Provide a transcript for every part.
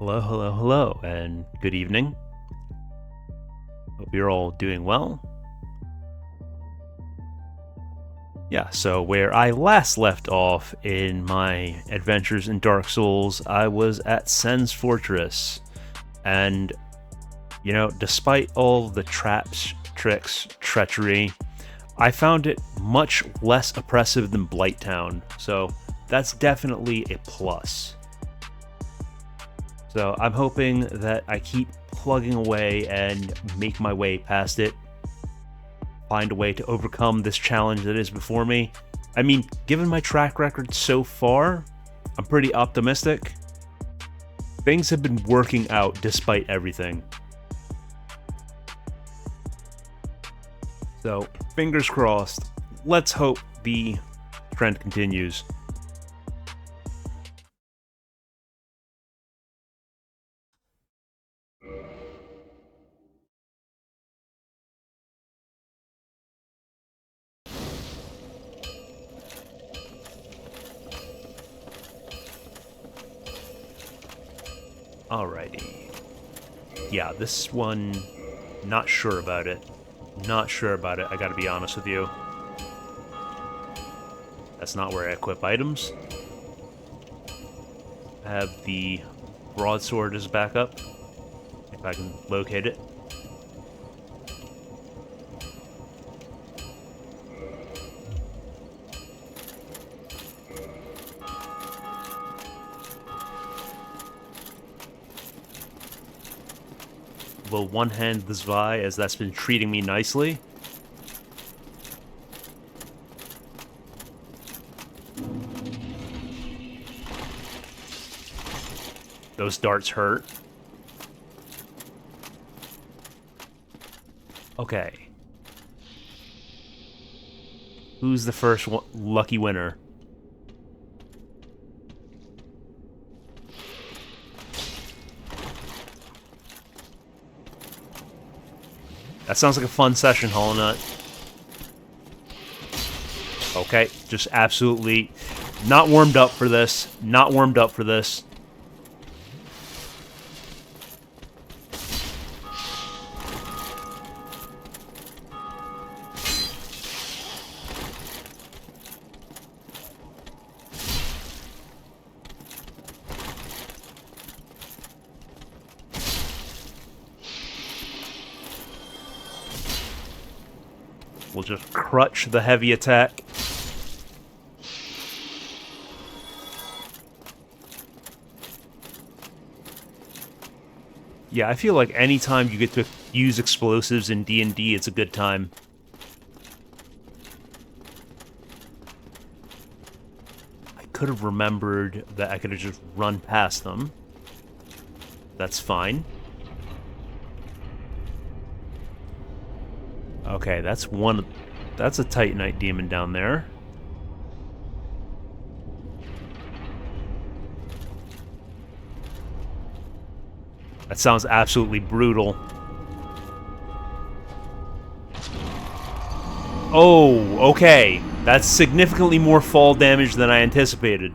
Hello, hello, hello, and good evening. Hope you're all doing well. Yeah, so where I last left off in my adventures in Dark Souls, I was at Sen's Fortress. And, despite all the traps, tricks, treachery, I found it much less oppressive than Blighttown, so that's definitely a plus. So I'm hoping that I keep plugging away and make my way past it. Find a way to overcome this challenge that is before me. I mean, given my track record so far, I'm pretty optimistic. Things have been working out despite everything. So, fingers crossed. Let's hope the trend continues. Alrighty. Yeah, this one, not sure about it. Not sure about it, I gotta be honest with you. That's not where I equip items. I have the broadsword as backup, if I can locate it. Will one-hand the Zwei, as that's been treating me nicely. Those darts hurt. Okay. Who's the first lucky winner? That sounds like a fun session, Hollow Nut. Okay, just absolutely not warmed up for this. Not warmed up for this. We'll just crutch the heavy attack. Yeah, I feel like anytime you get to use explosives in D&D, it's a good time. I could have remembered that I could have just run past them. That's fine. Okay, that's one. That's a Titanite demon down there. That sounds absolutely brutal. Oh, okay. That's significantly more fall damage than I anticipated.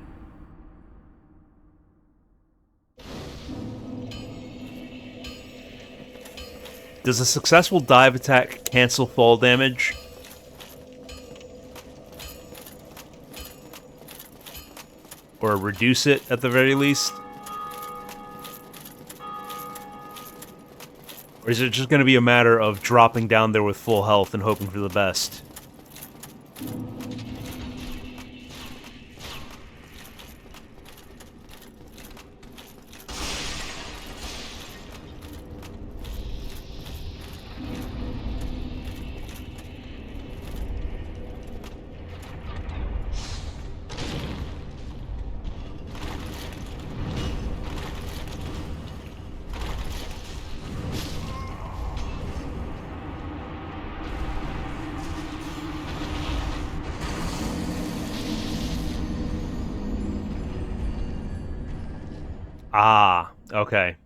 Does a successful dive attack cancel fall damage? Or reduce it, at the very least? Or is it just going to be a matter of dropping down there with full health and hoping for the best? Ah, okay.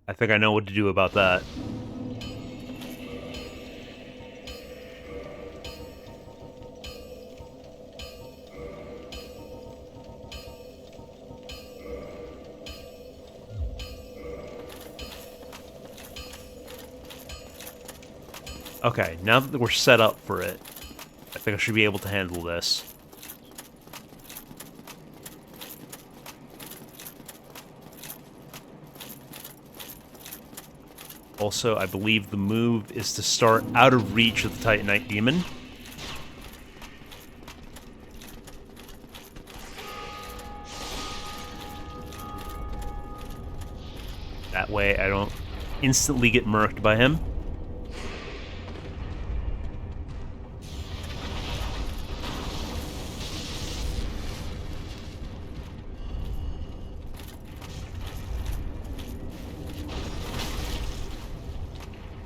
I think I know what to do about that. Okay, now that we're set up for it, I think I should be able to handle this. Also, I believe the move is to start out of reach of the Titanite Demon. That way I don't instantly get murked by him.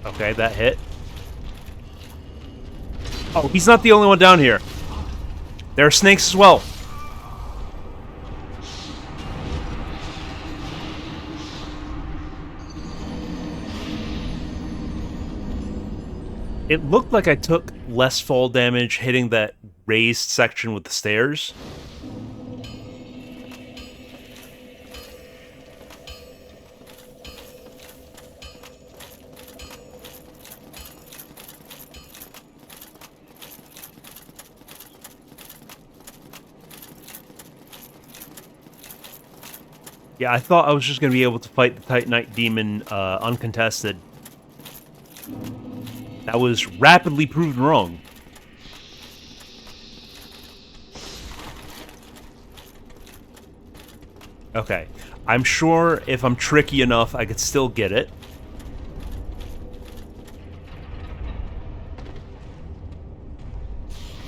Okay, that hit. Oh, he's not the only one down here. There are snakes as well. It looked like I took less fall damage hitting that raised section with the stairs. Yeah, I thought I was just going to be able to fight the Titanite Demon uncontested. That was rapidly proven wrong. Okay. I'm sure if I'm tricky enough, I could still get it.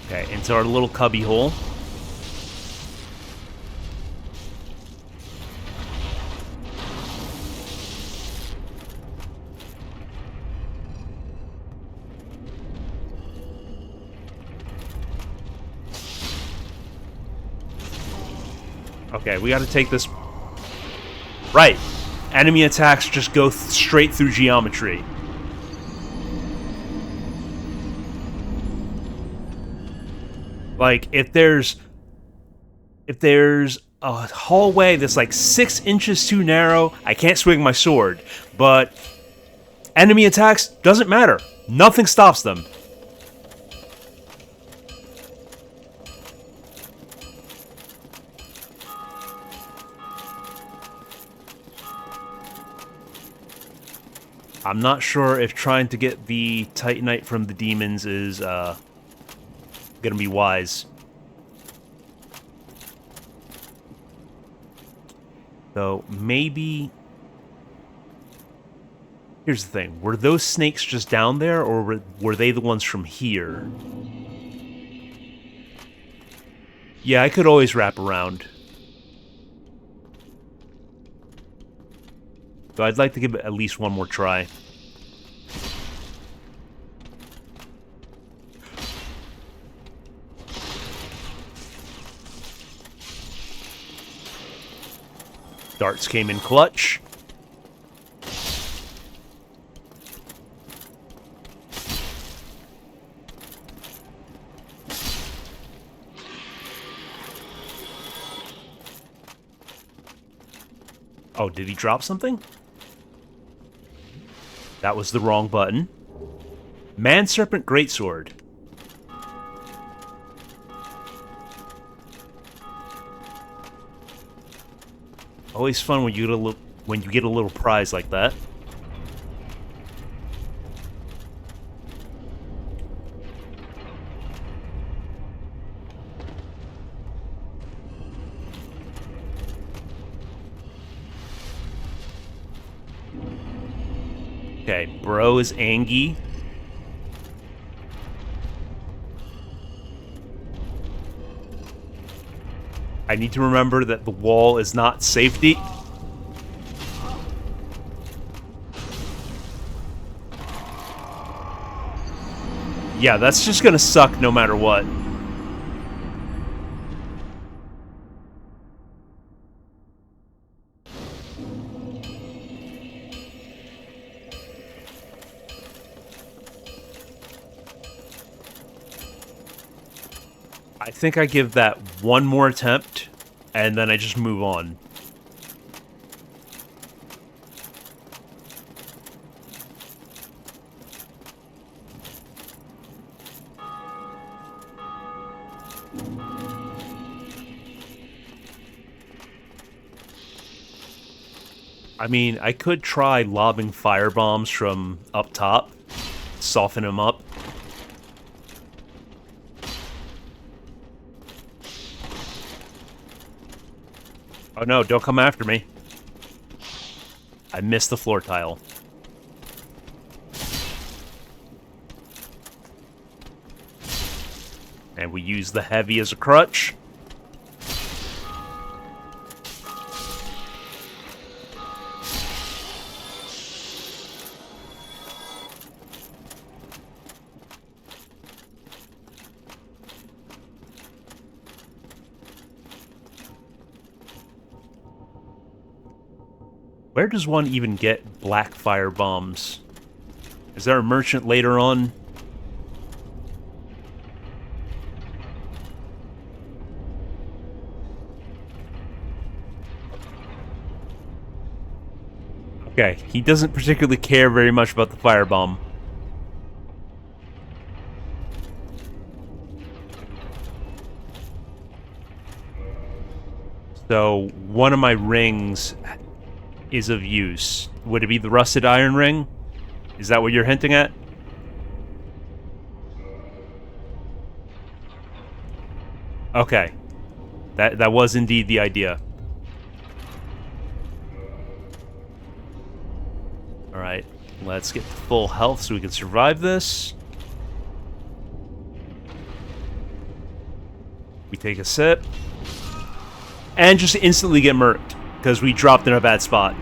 Okay, into our little cubby hole. Okay, we gotta take this... Right. Enemy attacks just go straight through geometry. Like, if there's a hallway that's like 6 inches too narrow, I can't swing my sword. But enemy attacks, doesn't matter. Nothing stops them. I'm not sure if trying to get the Titanite from the demons is gonna be wise. So maybe... Here's the thing. Were those snakes just down there, or were they the ones from here? Yeah, I could always wrap around. So I'd like to give it at least one more try. Darts came in clutch. Oh, did he drop something? That was the wrong button. Man-Serpent Greatsword. Always fun when you get a little prize like that. Okay, bro is Angie. I need to remember that the wall is not safety. Yeah, that's just gonna suck no matter what. I think I give that one more attempt, and then I just move on. I mean, I could try lobbing fire bombs from up top, soften him up. Oh no, don't come after me. I missed the floor tile. And we use the heavy as a crutch. Where does one even get black fire bombs? Is there a merchant later on? Okay, he doesn't particularly care very much about the firebomb. So, one of my rings is of use. Would it be the rusted iron ring? Is that what you're hinting at? Okay. That was indeed the idea. Alright, let's get to full health so we can survive this. We take a sip. And just instantly get murked, because we dropped in a bad spot.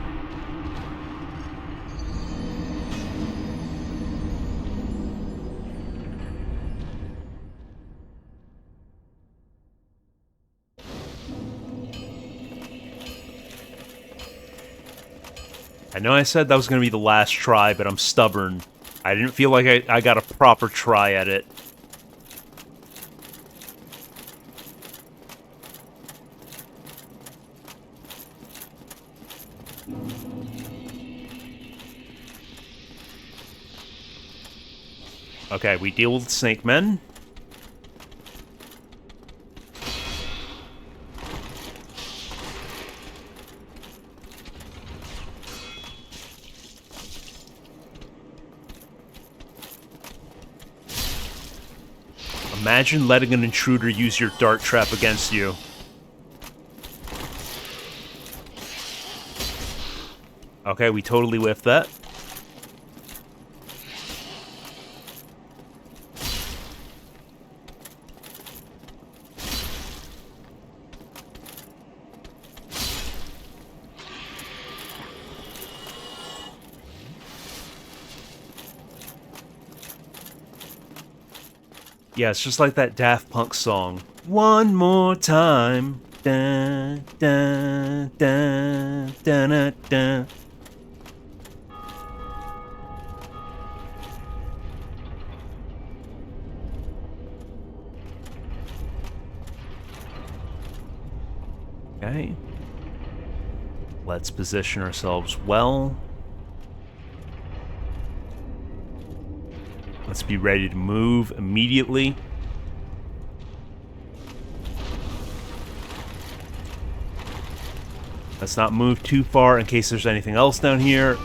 I know I said that was going to be the last try, but I'm stubborn. I didn't feel like I got a proper try at it. Okay, we deal with snake men. Imagine letting an intruder use your dart trap against you. Okay, we totally whiffed that. Yeah, it's just like that Daft Punk song. One more time. Dun, dun, dun, dun, dun, dun. Okay. Let's position ourselves well. Let's be ready to move immediately. Let's not move too far in case there's anything else down here.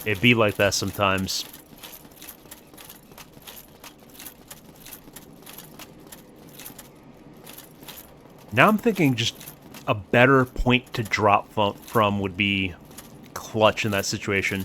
It be like that sometimes. Now I'm thinking just a better point to drop from would be clutch in that situation.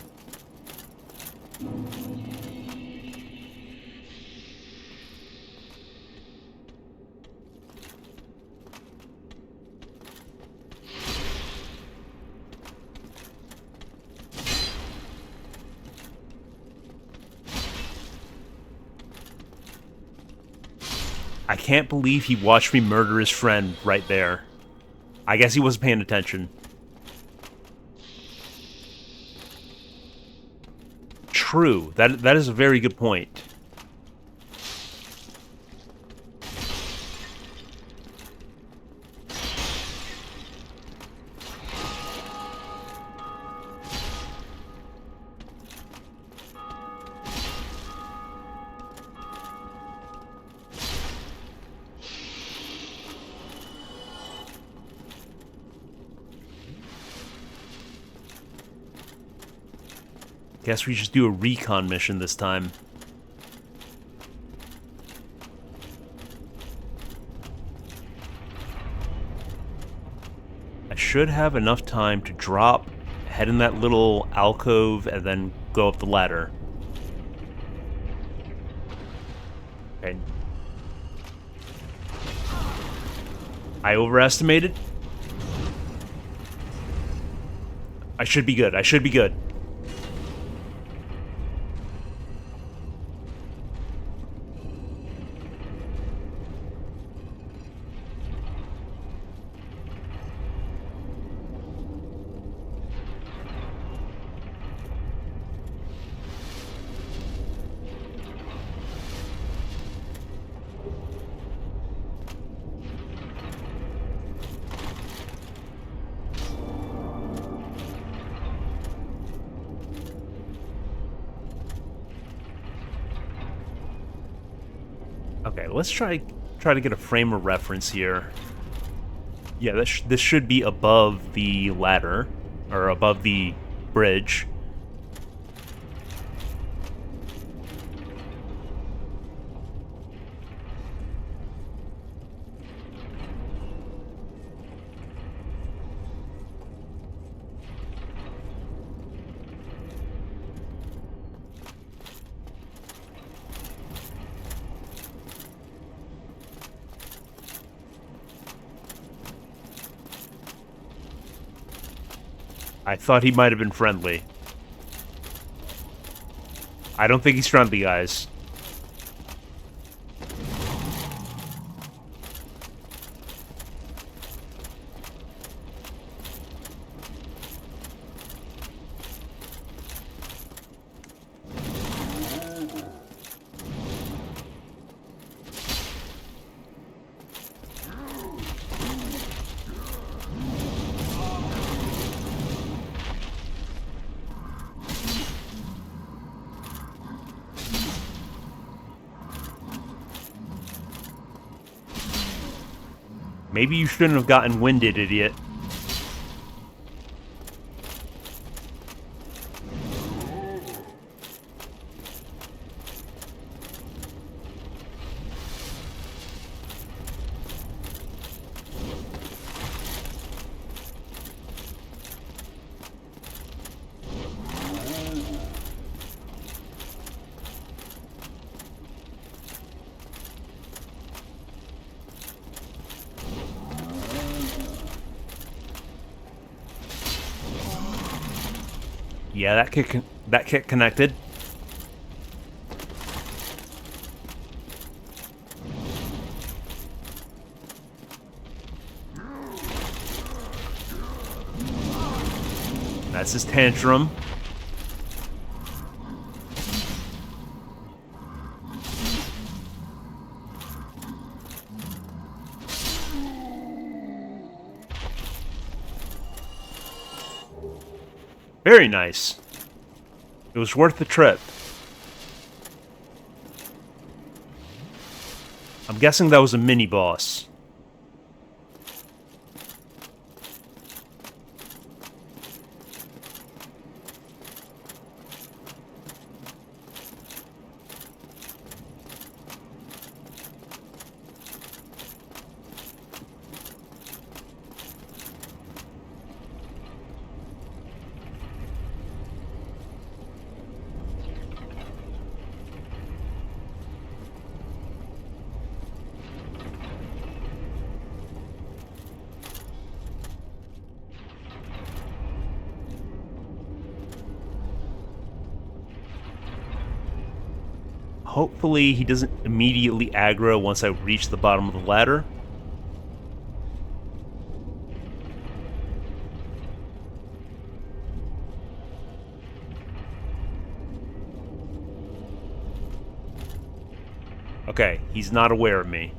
I can't believe he watched me murder his friend right there. I guess he wasn't paying attention. True. That is a very good point. Guess we just do a recon mission this time. I should have enough time to drop, head in that little alcove, and then go up the ladder. Okay. I overestimated. I should be good. I should be good. Okay, let's try to get a frame of reference here. Yeah, this should be above the ladder, or above the bridge. I thought he might have been friendly. I don't think he's friendly, guys. Maybe you shouldn't have gotten winded, idiot. Yeah, that kick connected. That's his tantrum. Very nice. It was worth the trip. I'm guessing that was a mini-boss. Hopefully he doesn't immediately aggro once I reach the bottom of the ladder. Okay, he's not aware of me.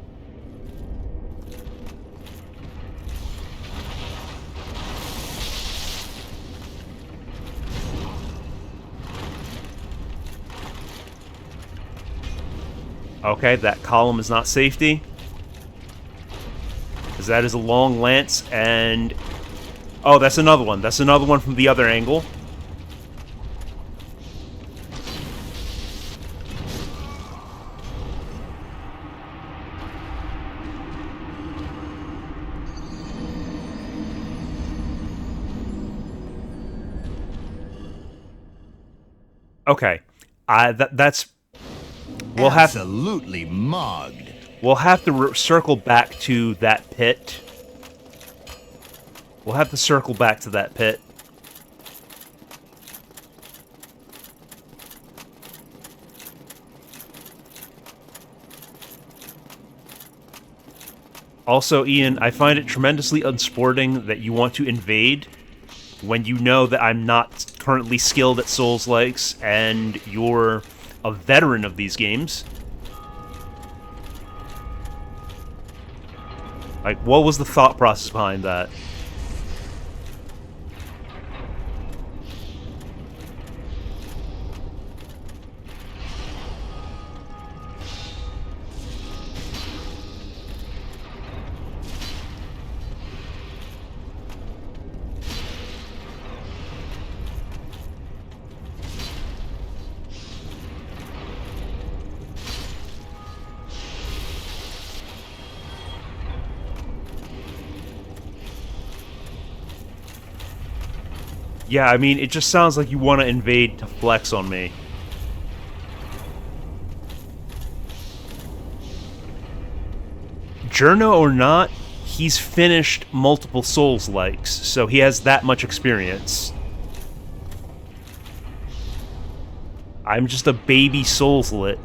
Okay, that column is not safety. Because that is a long lance, and... oh, that's another one. That's another one from the other angle. Okay. That's... Absolutely mugged. We'll have to circle back to that pit. We'll have to circle back to that pit. Also, Ian, I find it tremendously unsporting that you want to invade when you know that I'm not currently skilled at Souls-likes and you're a veteran of these games. Like, what was the thought process behind that? Yeah, I mean, it just sounds like you want to invade to flex on me. Journo or not, he's finished multiple Souls-likes, so he has that much experience. I'm just a baby Souls-lit.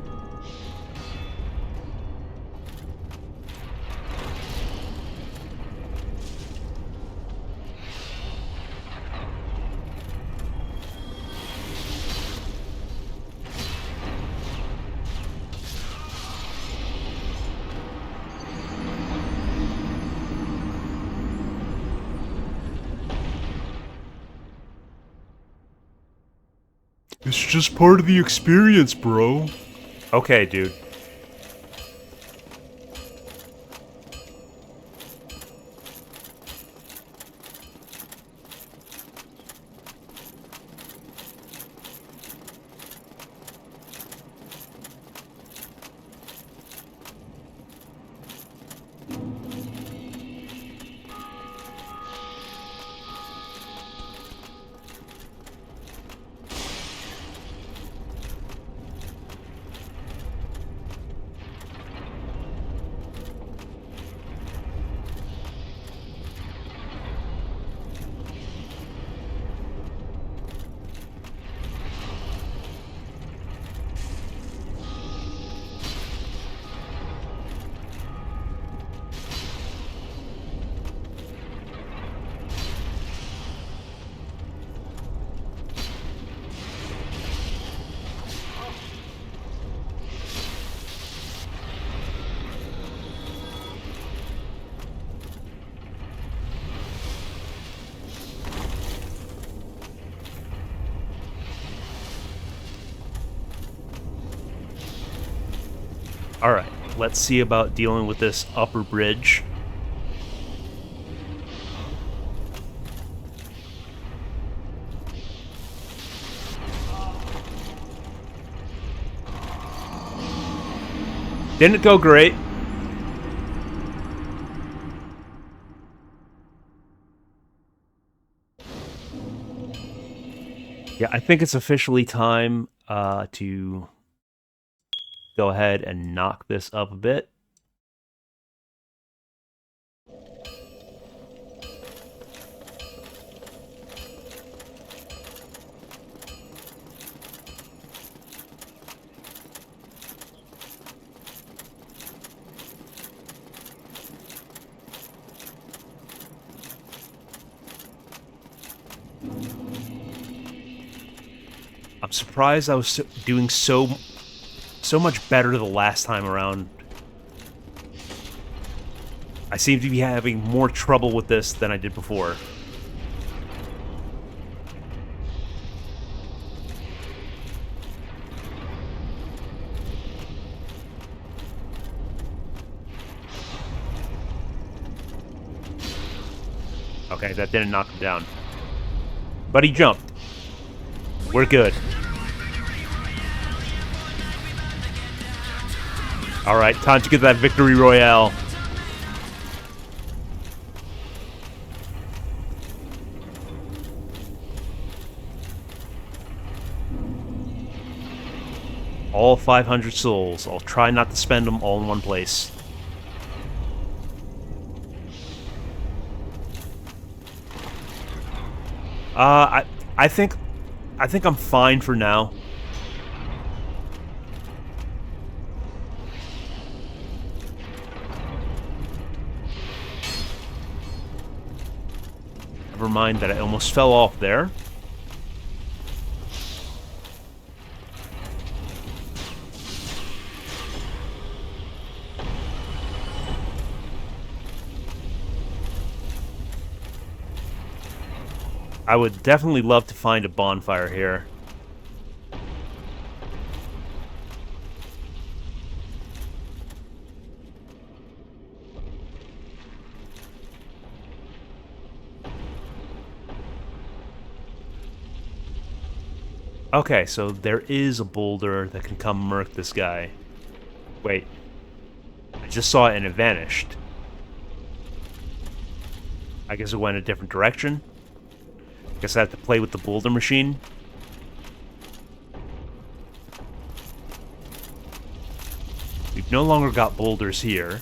It's just part of the experience, bro. Okay, dude. Alright, let's see about dealing with this upper bridge. Didn't go great. Yeah, I think it's officially time to go ahead and knock this up a bit. I'm surprised I was doing so much better the last time around. I seem to be having more trouble with this than I did before. Okay, that didn't knock him down. But he jumped. We're good. Alright, time to get that victory royale. All 500 souls. I'll try not to spend them all in one place. I think I'm fine for now. Never mind that I almost fell off there. I would definitely love to find a bonfire here. Okay, so there is a boulder that can come murk this guy. Wait. I just saw it and it vanished. I guess it went a different direction. Guess I have to play with the boulder machine. We've no longer got boulders here.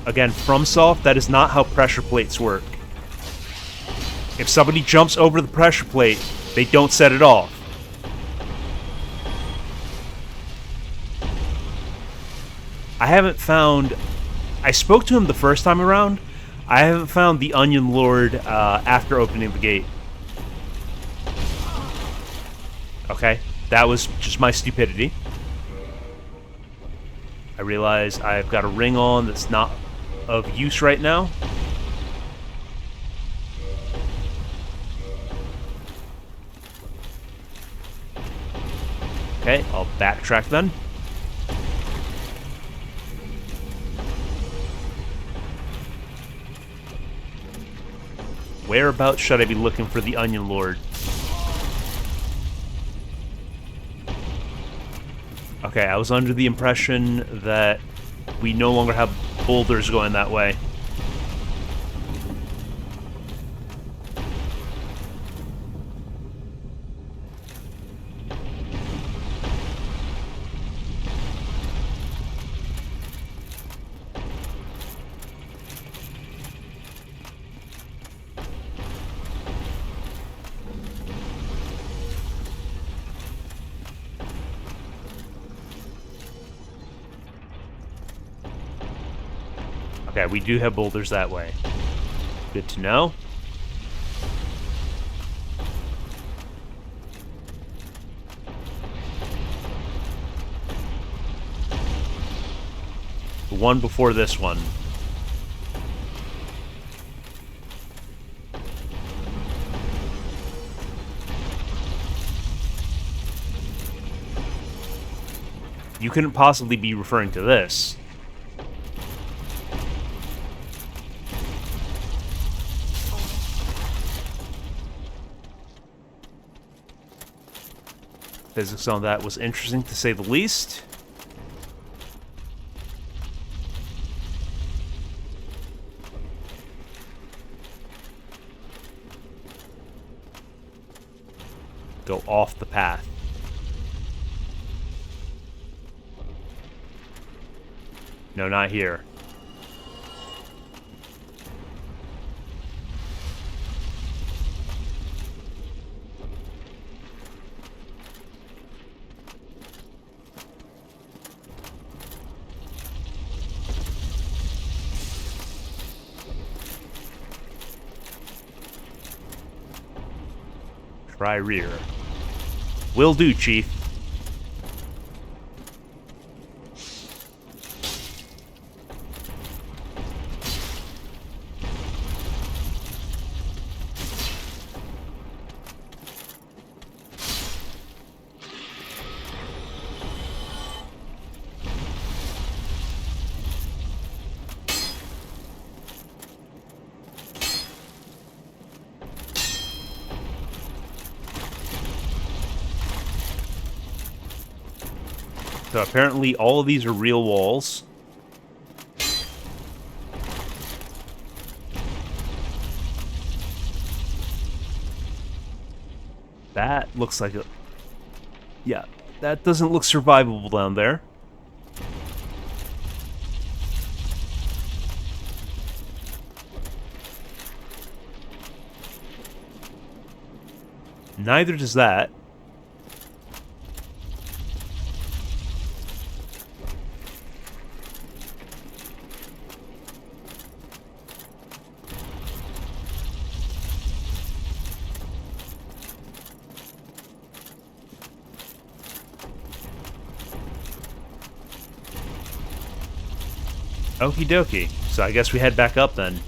Again, FromSoft, that is not how pressure plates work. If somebody jumps over the pressure plate, they don't set it off. I haven't found... I spoke to him the first time around. I haven't found the Onion Lord after opening the gate. Okay, that was just my stupidity. I realize I've got a ring on that's not of use right now. Okay, I'll backtrack then. Whereabouts should I be looking for the Onion Lord? Okay, I was under the impression that we no longer have boulders going that way. Okay, we do have boulders that way. Good to know. The one before this one. You couldn't possibly be referring to this. Physics on that was interesting, to say the least. Go off the path. No, not here. Try rear. Will do, Chief. So apparently all of these are real walls. That looks like a... Yeah, that doesn't look survivable down there. Neither does that. Okie dokie. So I guess we head back up then.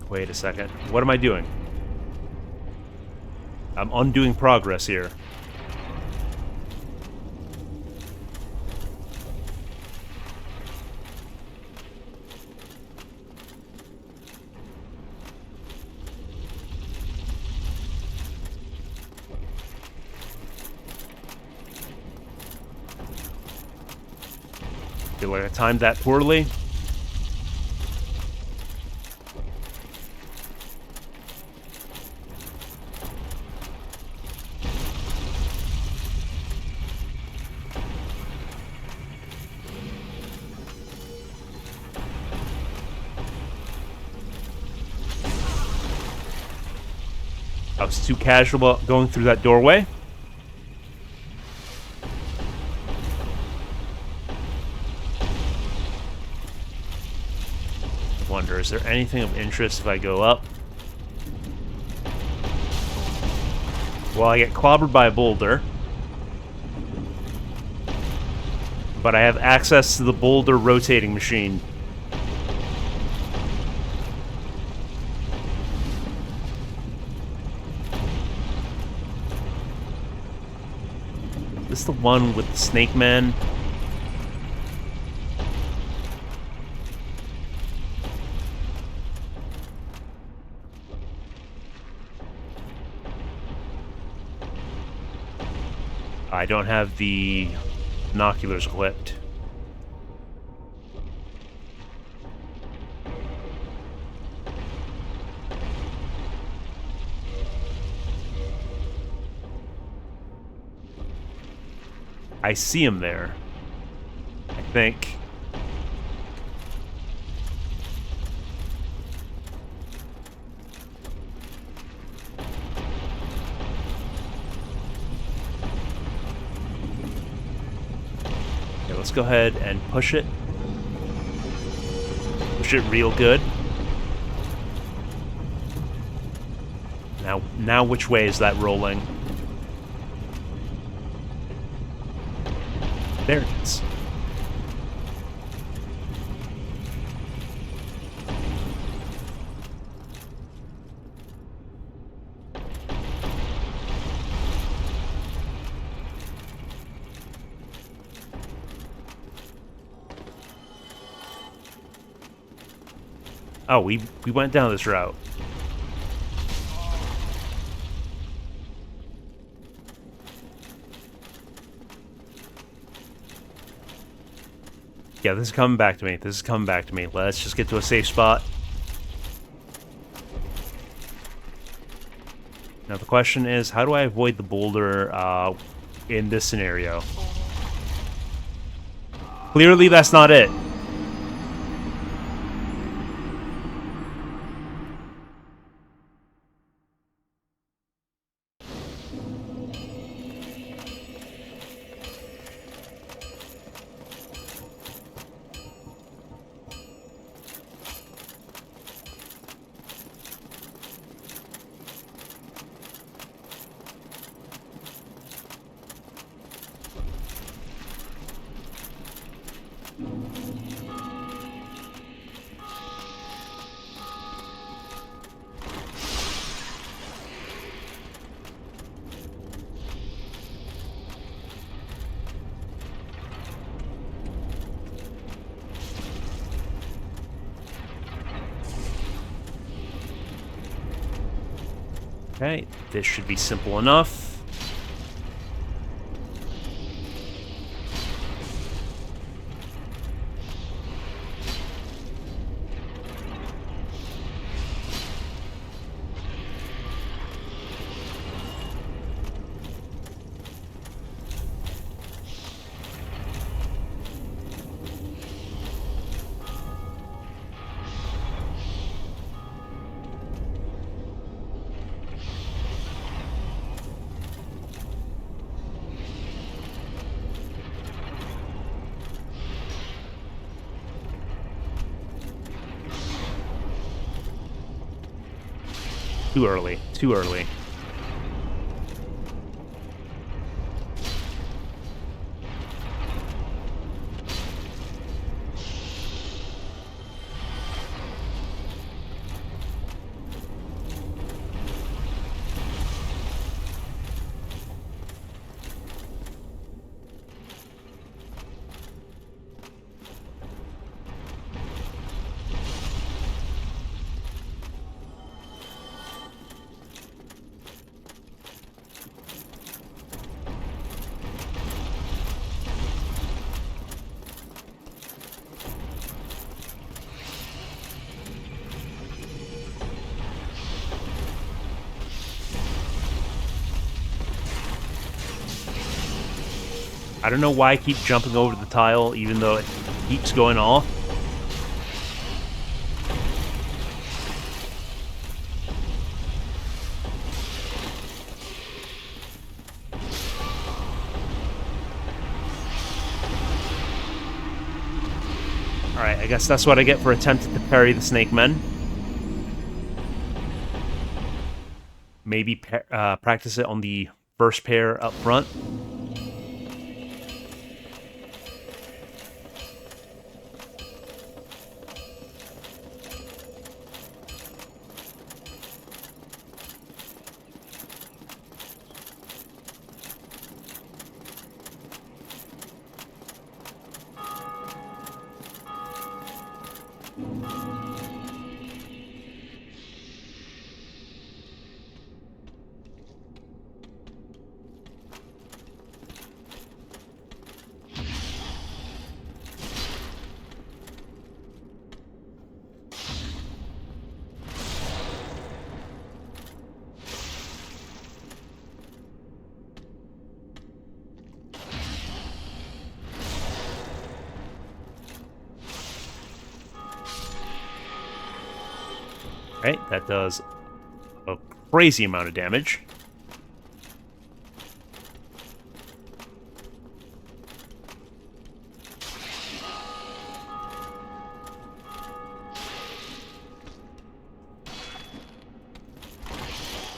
Wait a second. What am I doing? I'm undoing progress here. Feel like I timed that poorly. I was too casual about going through that doorway. I wonder, is there anything of interest if I go up? Well, I get clobbered by a boulder. But I have access to the boulder rotating machine. Is this the one with the Snake Man? I don't have the binoculars equipped. I see him there, I think. Okay, let's go ahead and push it. Push it real good. Now which way is that rolling? There it is. Oh, we went down this route. Yeah, this is coming back to me. This is coming back to me. Let's just get to a safe spot. Now the question is, how do I avoid the boulder in this scenario? Clearly that's not it. Okay, this should be simple enough. Too early. Too early. I don't know why I keep jumping over the tile, even though it keeps going off. Alright, I guess that's what I get for attempting to parry the Snake Men. Maybe practice it on the first pair up front. Right, that does a crazy amount of damage.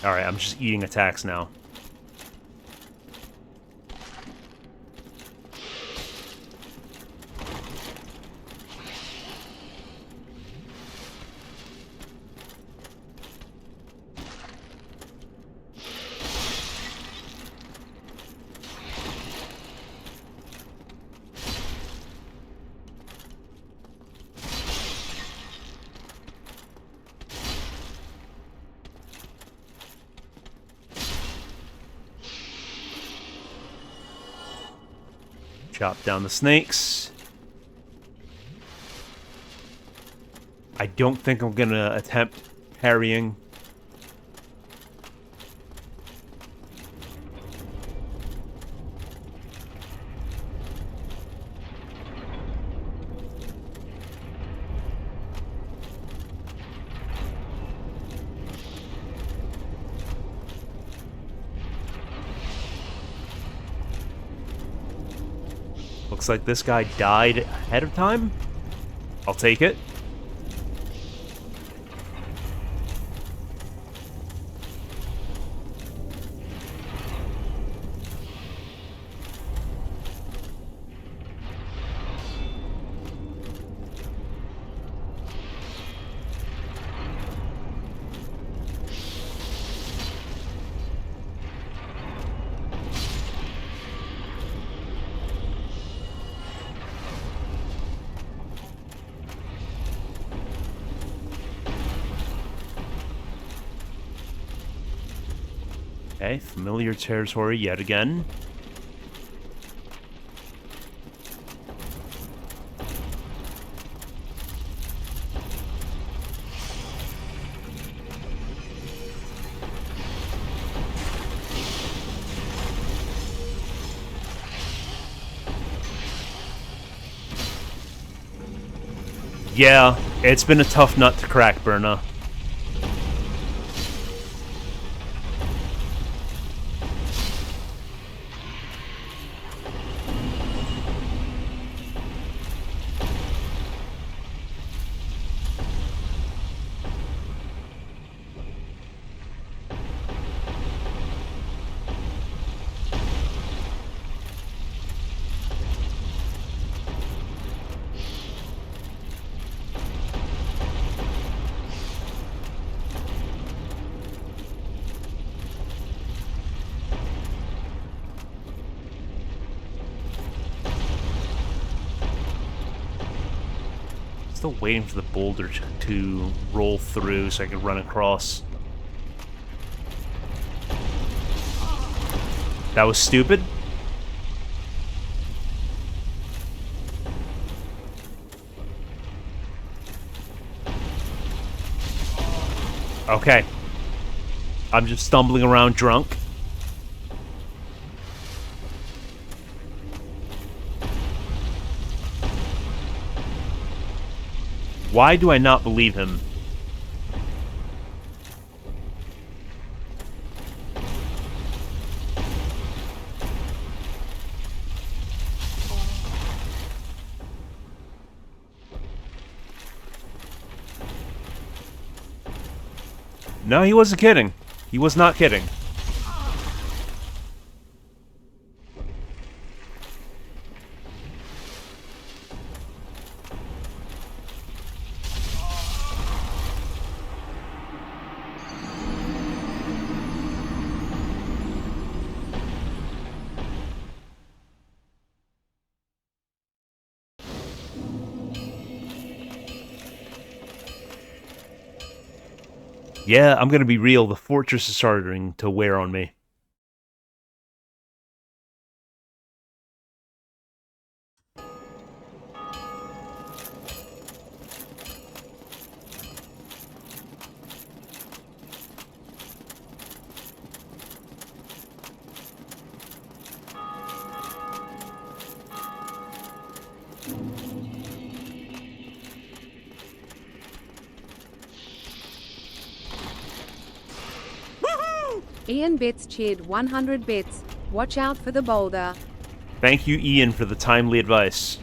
Alright, I'm just eating attacks now. Chop down the snakes. I don't think I'm gonna attempt parrying. Looks like this guy died ahead of time. I'll take it. Okay, familiar territory yet again. Yeah, it's been a tough nut to crack, Berna. Still waiting for the boulder to roll through so I can run across. That was stupid. Okay. I'm just stumbling around drunk. Why do I not believe him? No, he wasn't kidding. He was not kidding. Yeah, I'm gonna be real. The fortress is starting to wear on me. Ian Bits cheered 100 bits. Watch out for the boulder. Thank you, Ian, for the timely advice.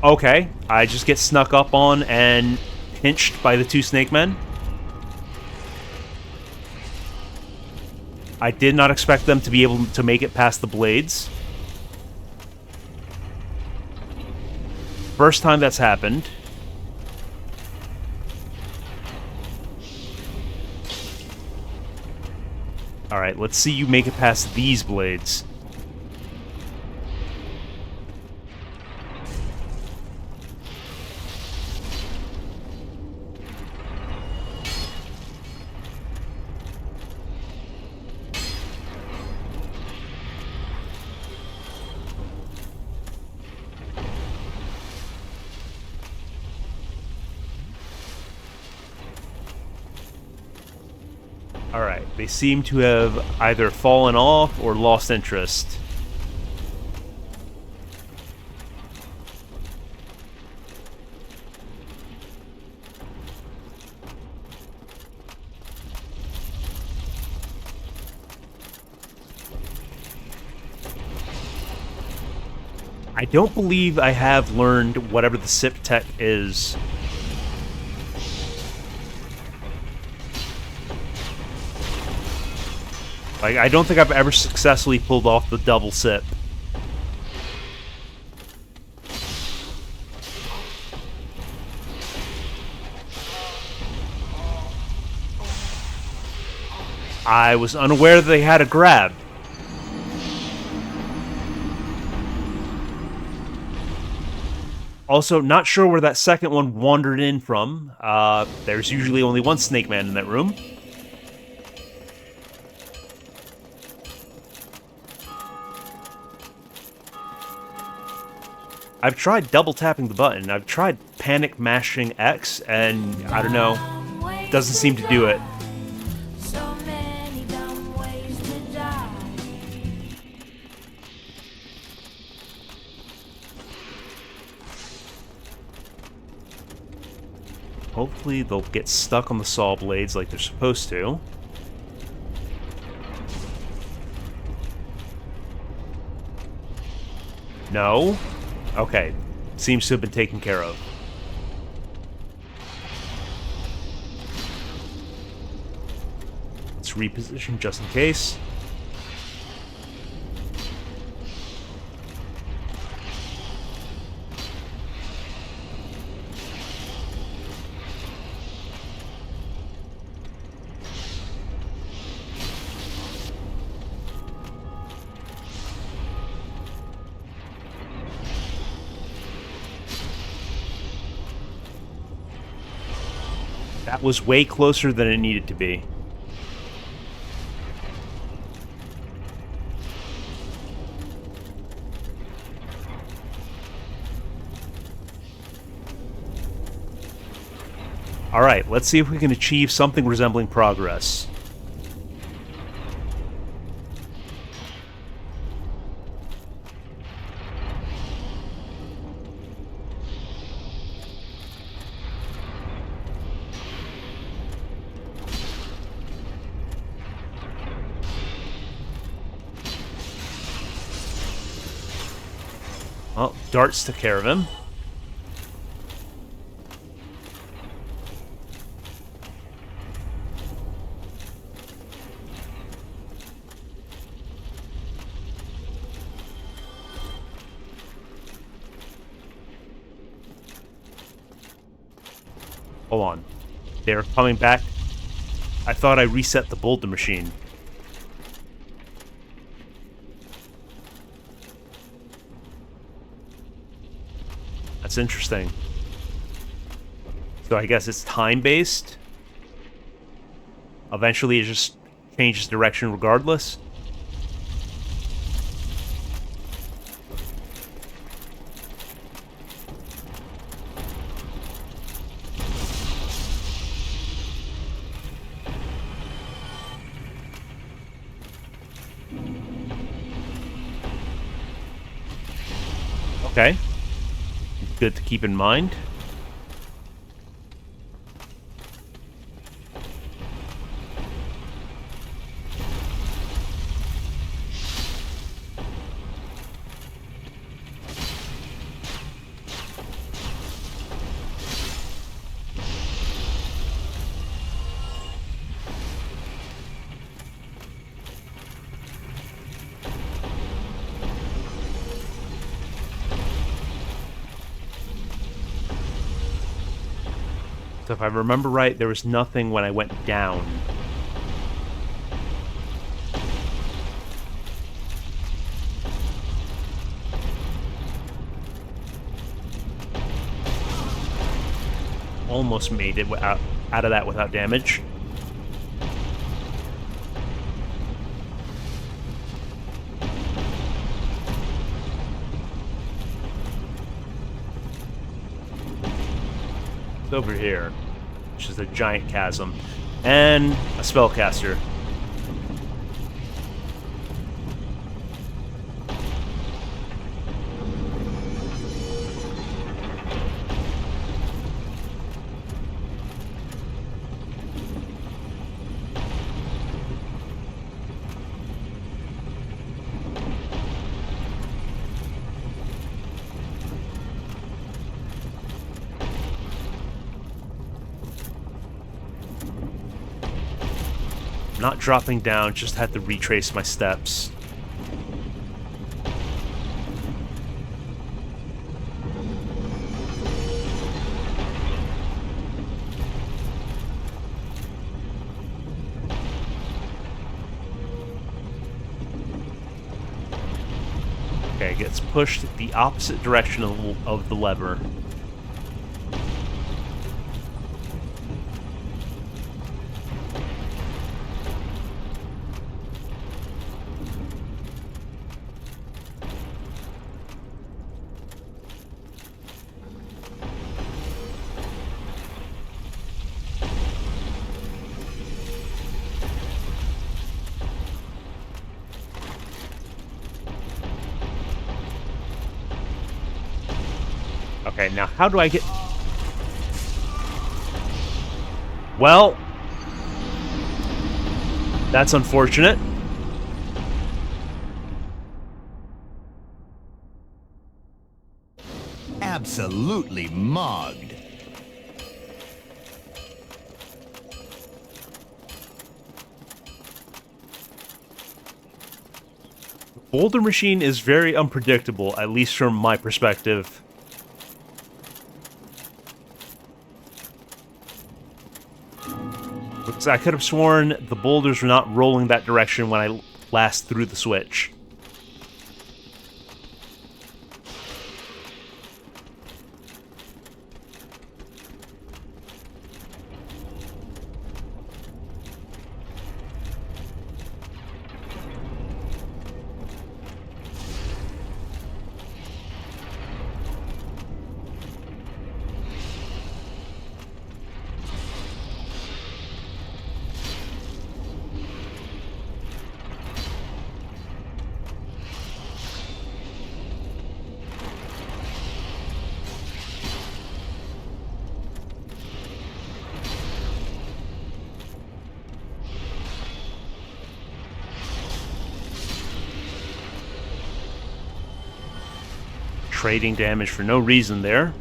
Okay, I just get snuck up on and pinched by the two snake men. I did not expect them to be able to make it past the blades. First time that's happened. Alright, let's see you make it past these blades. Alright, they seem to have either fallen off or lost interest. I don't believe I have learned whatever the SIP tech is. Like, I don't think I've ever successfully pulled off the double SIP. I was unaware that they had a grab. Also, not sure where that second one wandered in from. There's usually only one snake man in that room. I've tried double tapping the button. I've tried panic mashing X, and I don't know, doesn't seem to do it. Hopefully they'll get stuck on the saw blades like they're supposed to. No? Okay. Seems to have been taken care of. Let's reposition just in case. That was way closer than it needed to be. Alright, let's see if we can achieve something resembling progress. Well, darts took care of him. Hold on. They're coming back. I thought I reset the boulder machine. That's interesting. So I guess it's time-based? Eventually it just changes direction regardless? Okay. Good to keep in mind. So if I remember right, there was nothing when I went down. Almost made it out of that without damage. It's over here, which is a giant chasm, and a spellcaster. Not dropping down, just had to retrace my steps. Okay, it gets pushed the opposite direction of the lever. Okay, now how do I get... Well, that's unfortunate. Absolutely mugged. Boulder Machine is very unpredictable, at least from my perspective. Because I could have sworn the boulders were not rolling that direction when I last threw the switch. Trading damage for no reason there.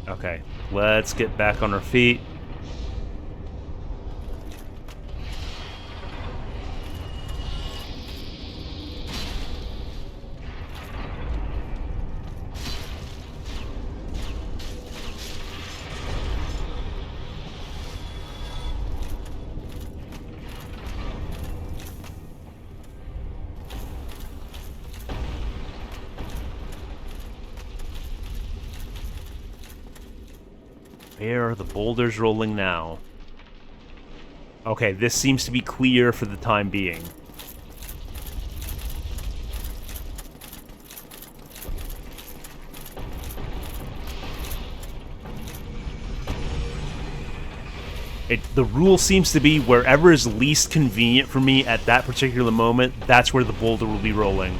Okay, let's get back on our feet. Where are the boulders rolling now? Okay, this seems to be clear for the time being. The rule seems to be wherever is least convenient for me at that particular moment, that's where the boulder will be rolling.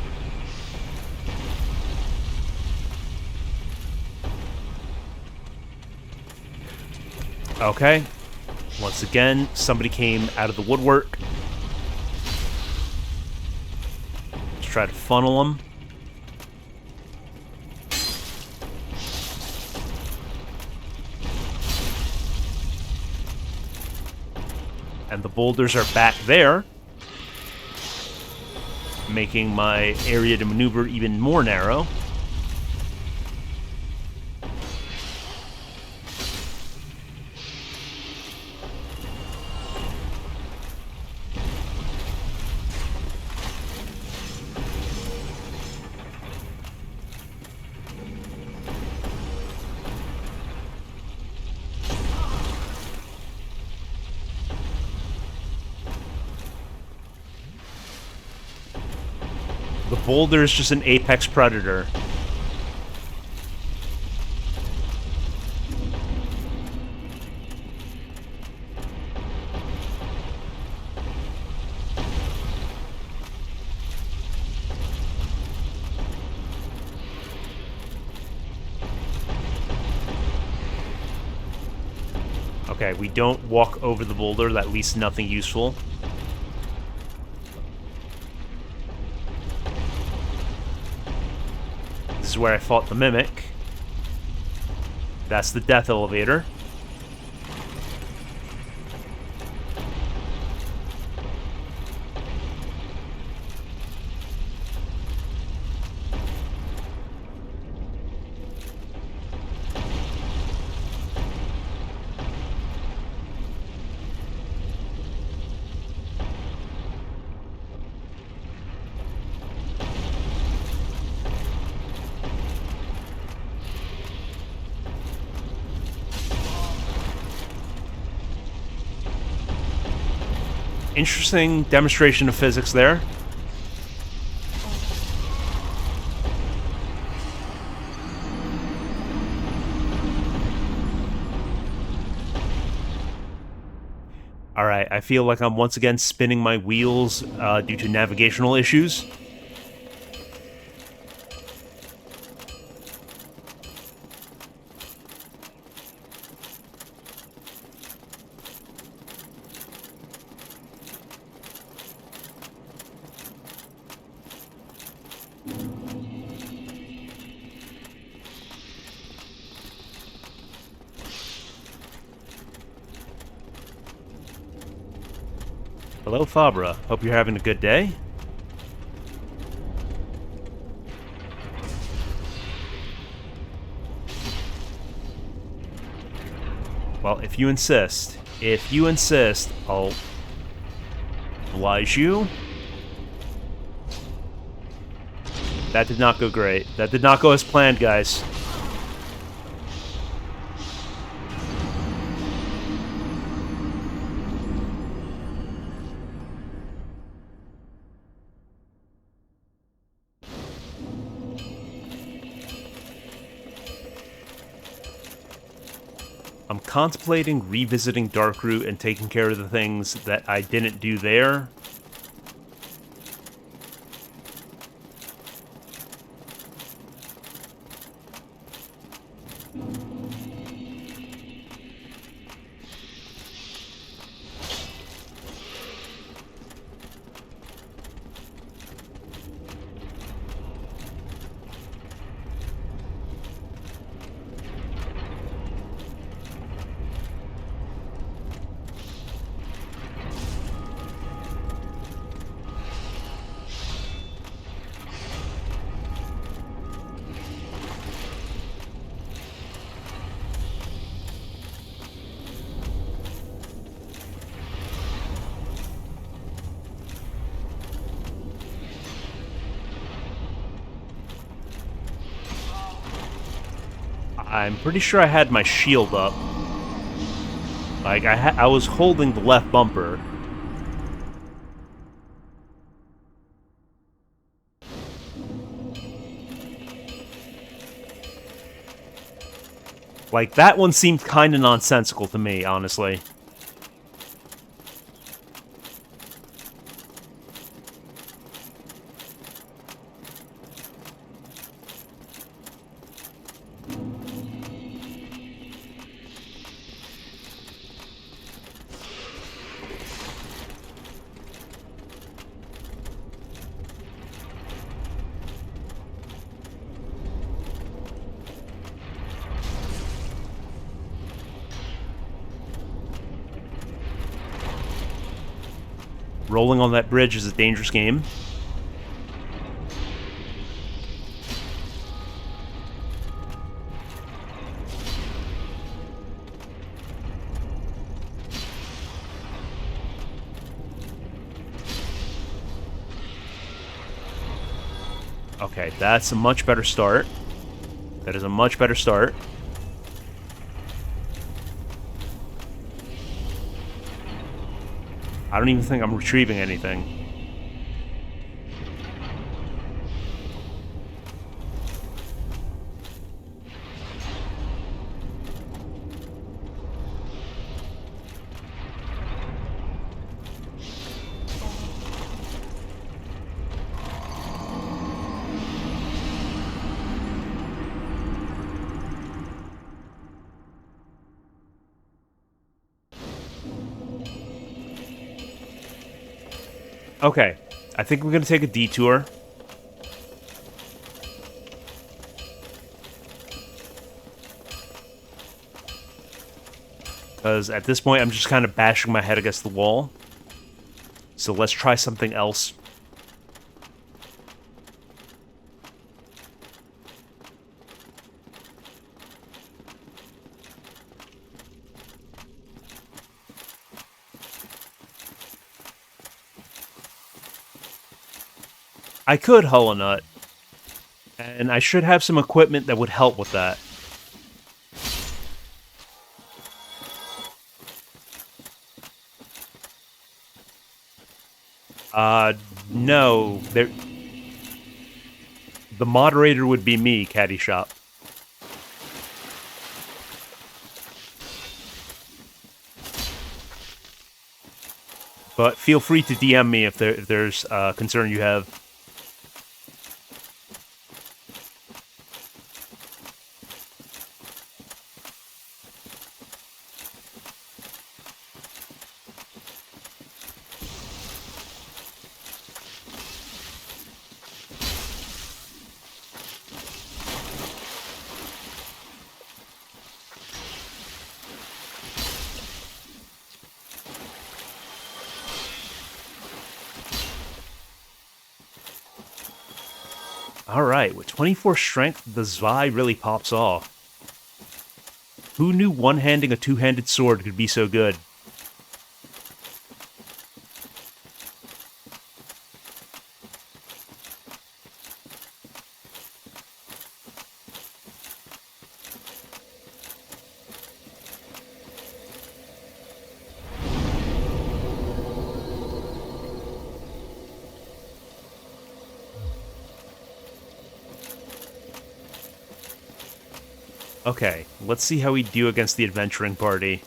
Okay. Once again, somebody came out of the woodwork. Let's try to funnel them. And the boulders are back there, making my area to maneuver even more narrow. The boulder is just an apex predator. Okay, we don't walk over the boulder, that leaves nothing useful. This is where I fought the Mimic. That's the death elevator. Interesting demonstration of physics there. Alright, I feel like I'm once again spinning my wheels due to navigational issues. Hello, Fabra. Hope you're having a good day. Well, if you insist, I'll oblige you. That did not go great. That did not go as planned, guys. I'm contemplating revisiting Darkroot and taking care of the things that I didn't do there. I'm pretty sure I had my shield up. Like, I was holding the left bumper. Like, that one seemed kind of nonsensical to me, honestly. Rolling on that bridge is a dangerous game. Okay, that's a much better start. That is a much better start. I don't even think I'm retrieving anything. Okay, I think we're gonna take a detour. Because at this point, I'm just kind of bashing my head against the wall. So let's try something else. I could hull a nut, and I should have some equipment that would help with that. No. The moderator would be me, Caddy Shop. But feel free to DM me if there's a concern you have. Alright, with 24 strength, the Zwei really pops off. Who knew one-handing a two-handed sword could be so good? Okay, let's see how we do against the adventuring party.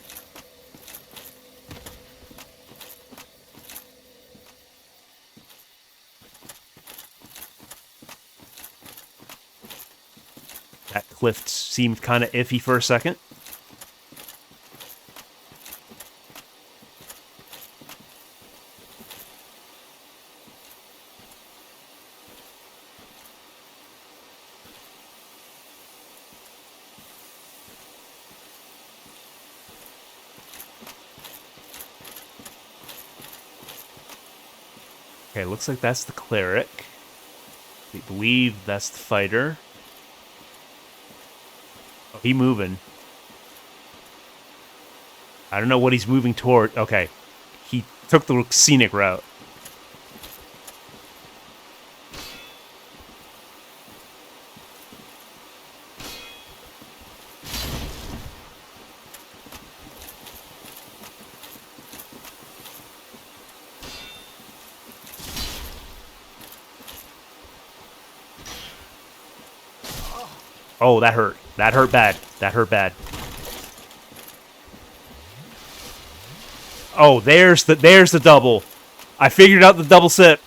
That cliff seemed kind of iffy for a second. Okay, looks like that's the cleric. We believe that's the fighter. Oh, he moving. I don't know what he's moving toward. Okay. He took the scenic route. Oh, that hurt. That hurt bad. That hurt bad. Oh, there's the double. I figured out the double sip.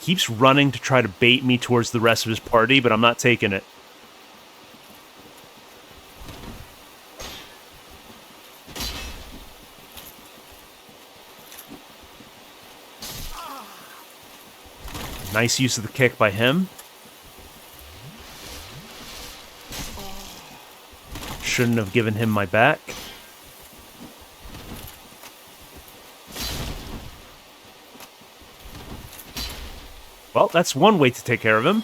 Keeps running to try to bait me towards the rest of his party, but I'm not taking it. Nice use of the kick by him. Shouldn't have given him my back. Well, that's one way to take care of him.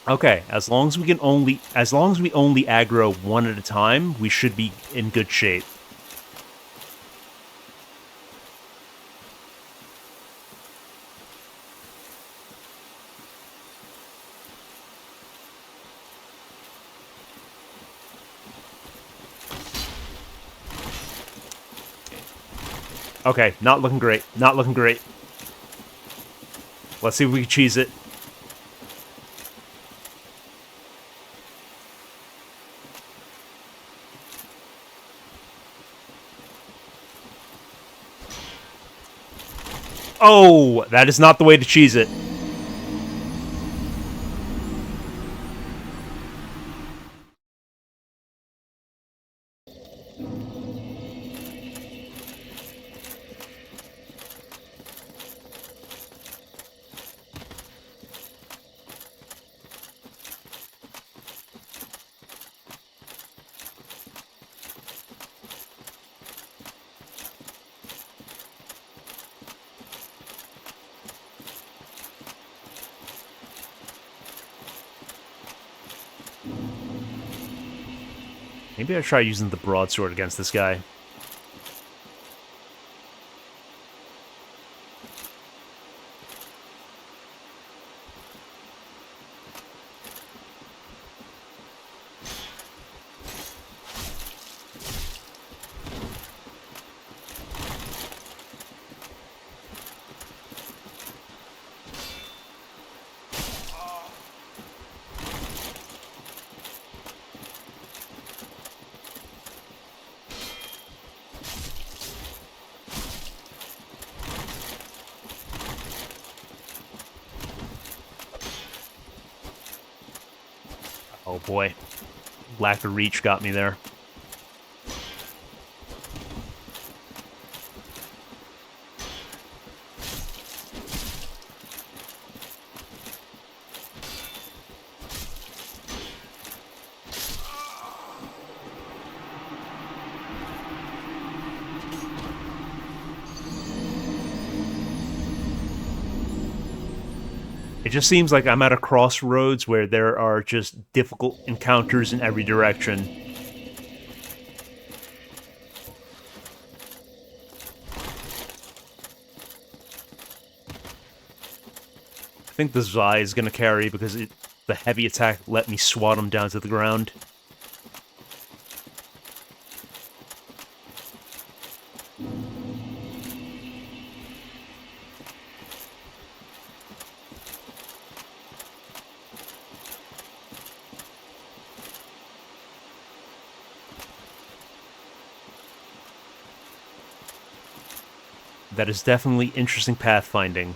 Okay, as long as we only aggro one at a time, we should be in good shape. Okay, not looking great. Not looking great. Let's see if we can cheese it. Oh, that is not the way to cheese it. Maybe I try using the broadsword against this guy. Oh boy. Lack of reach got me there. It just seems like I'm at a crossroads where there are just difficult encounters in every direction. I think the Zai is going to carry because the heavy attack let me swat him down to the ground. That is definitely interesting pathfinding.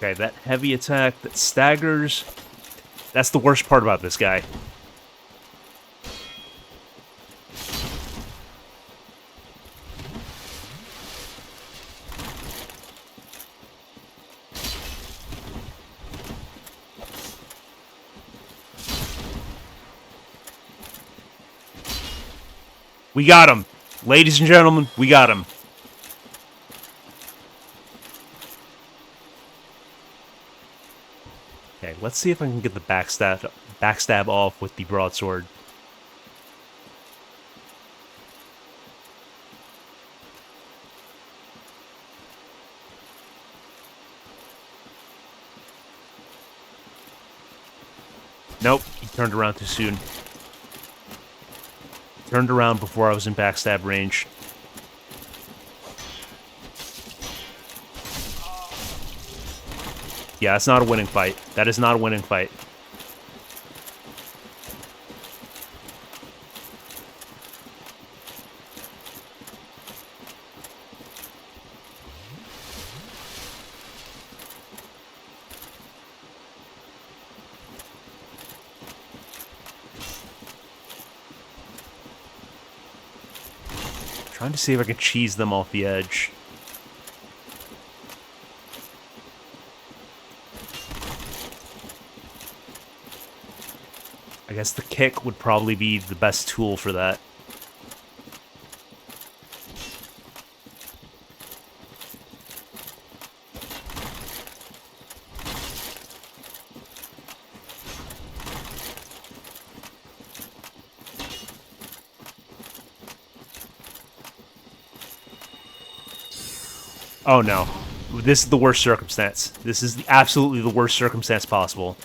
Okay, that heavy attack that staggers, that's the worst part about this guy. We got him! Ladies and gentlemen, we got him. Okay, let's see if I can get the backstab off with the broadsword. Nope, he turned around too soon. Turned around before I was in backstab range. Yeah, that's not a winning fight. That is not a winning fight. Trying to see if I can cheese them off the edge. I guess the kick would probably be the best tool for that. Oh no. This is the worst circumstance. This is absolutely the worst circumstance possible.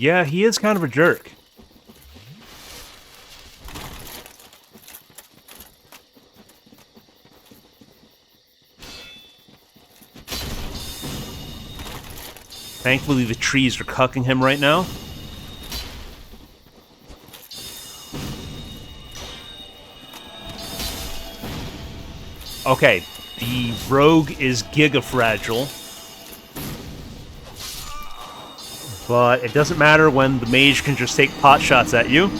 Yeah, he is kind of a jerk. Thankfully, the trees are cucking him right now. Okay, the rogue is giga-fragile. But it doesn't matter when the mage can just take pot shots at you.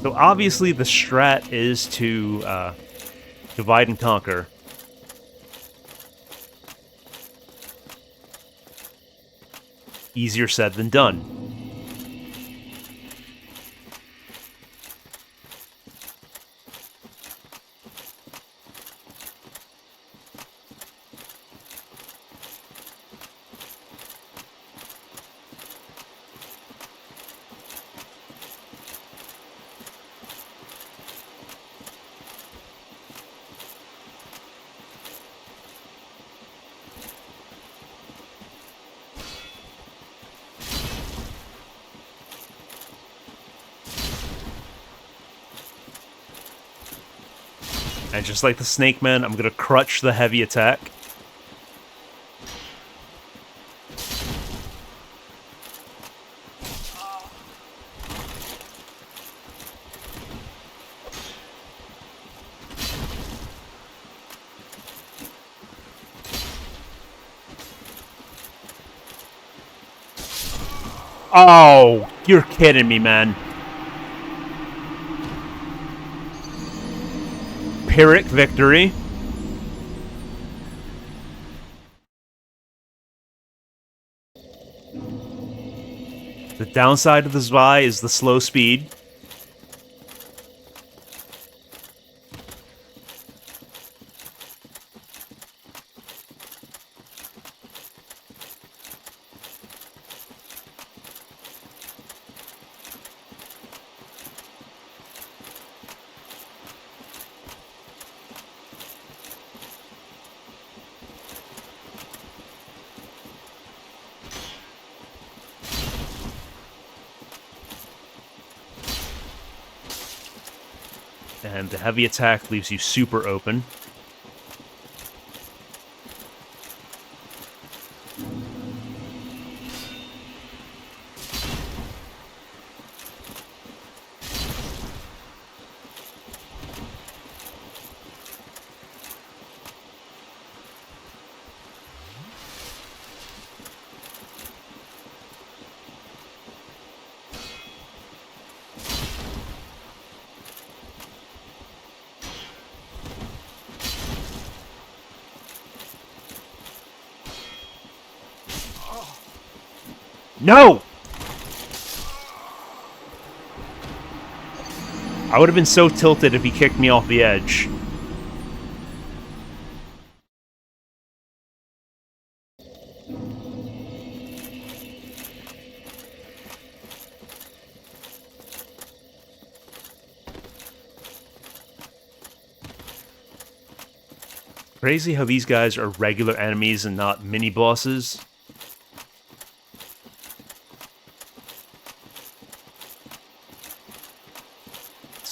So obviously the strat is to divide and conquer. Easier said than done. And just like the Snake Man, I'm gonna crutch the heavy attack. Oh, you're kidding me, man. Pyrrhic victory. The downside of the Zwei is the slow speed. And the heavy attack leaves you super open. No! I would have been so tilted if he kicked me off the edge. Crazy how these guys are regular enemies and not mini-bosses.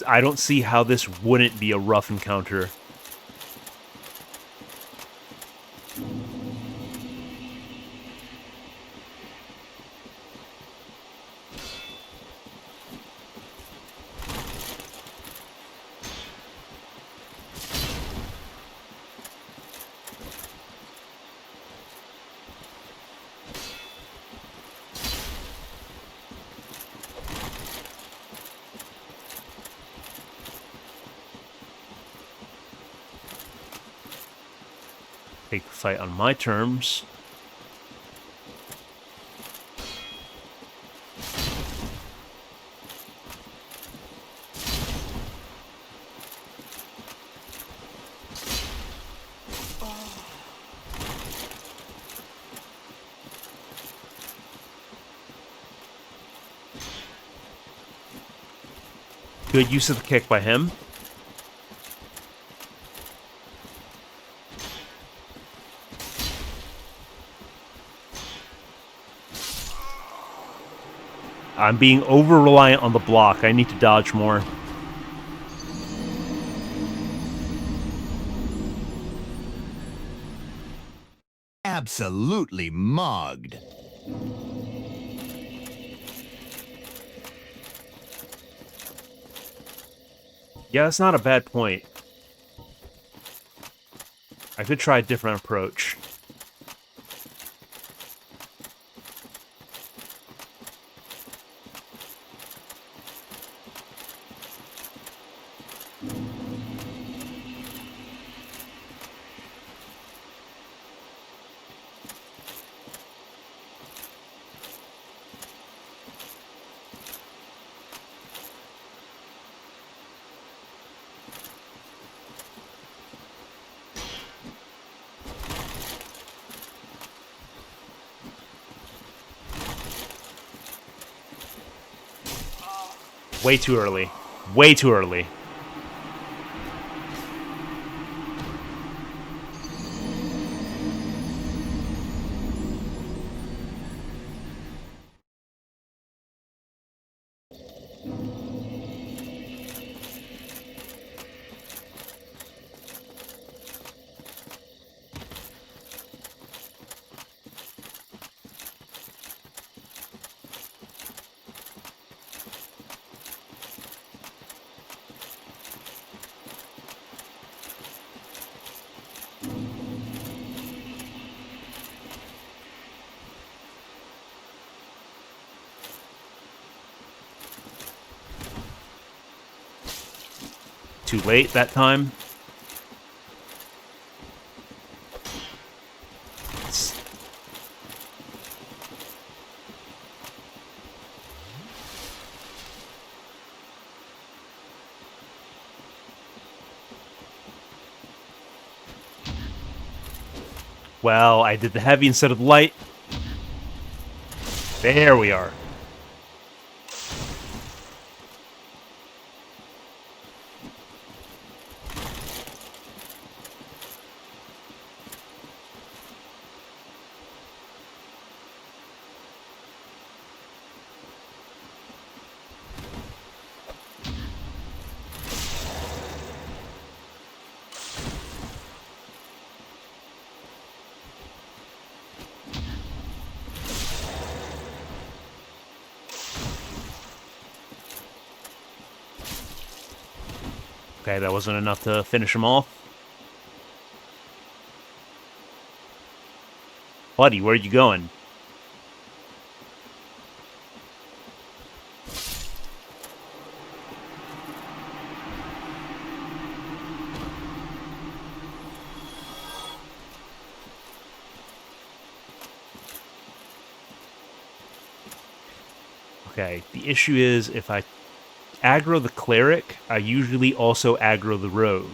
I don't see how this wouldn't be a rough encounter. Take the fight on my terms. Good use of the kick by him. I'm being over-reliant on the block. I need to dodge more. Absolutely mugged. Yeah, that's not a bad point. I could try a different approach. Way too early. Way too early. Too late that time. Well, I did the heavy instead of the light. There we are. Okay, that wasn't enough to finish him off. Buddy, where are you going? Okay, the issue is if I aggro the cleric, I usually also aggro the rogue.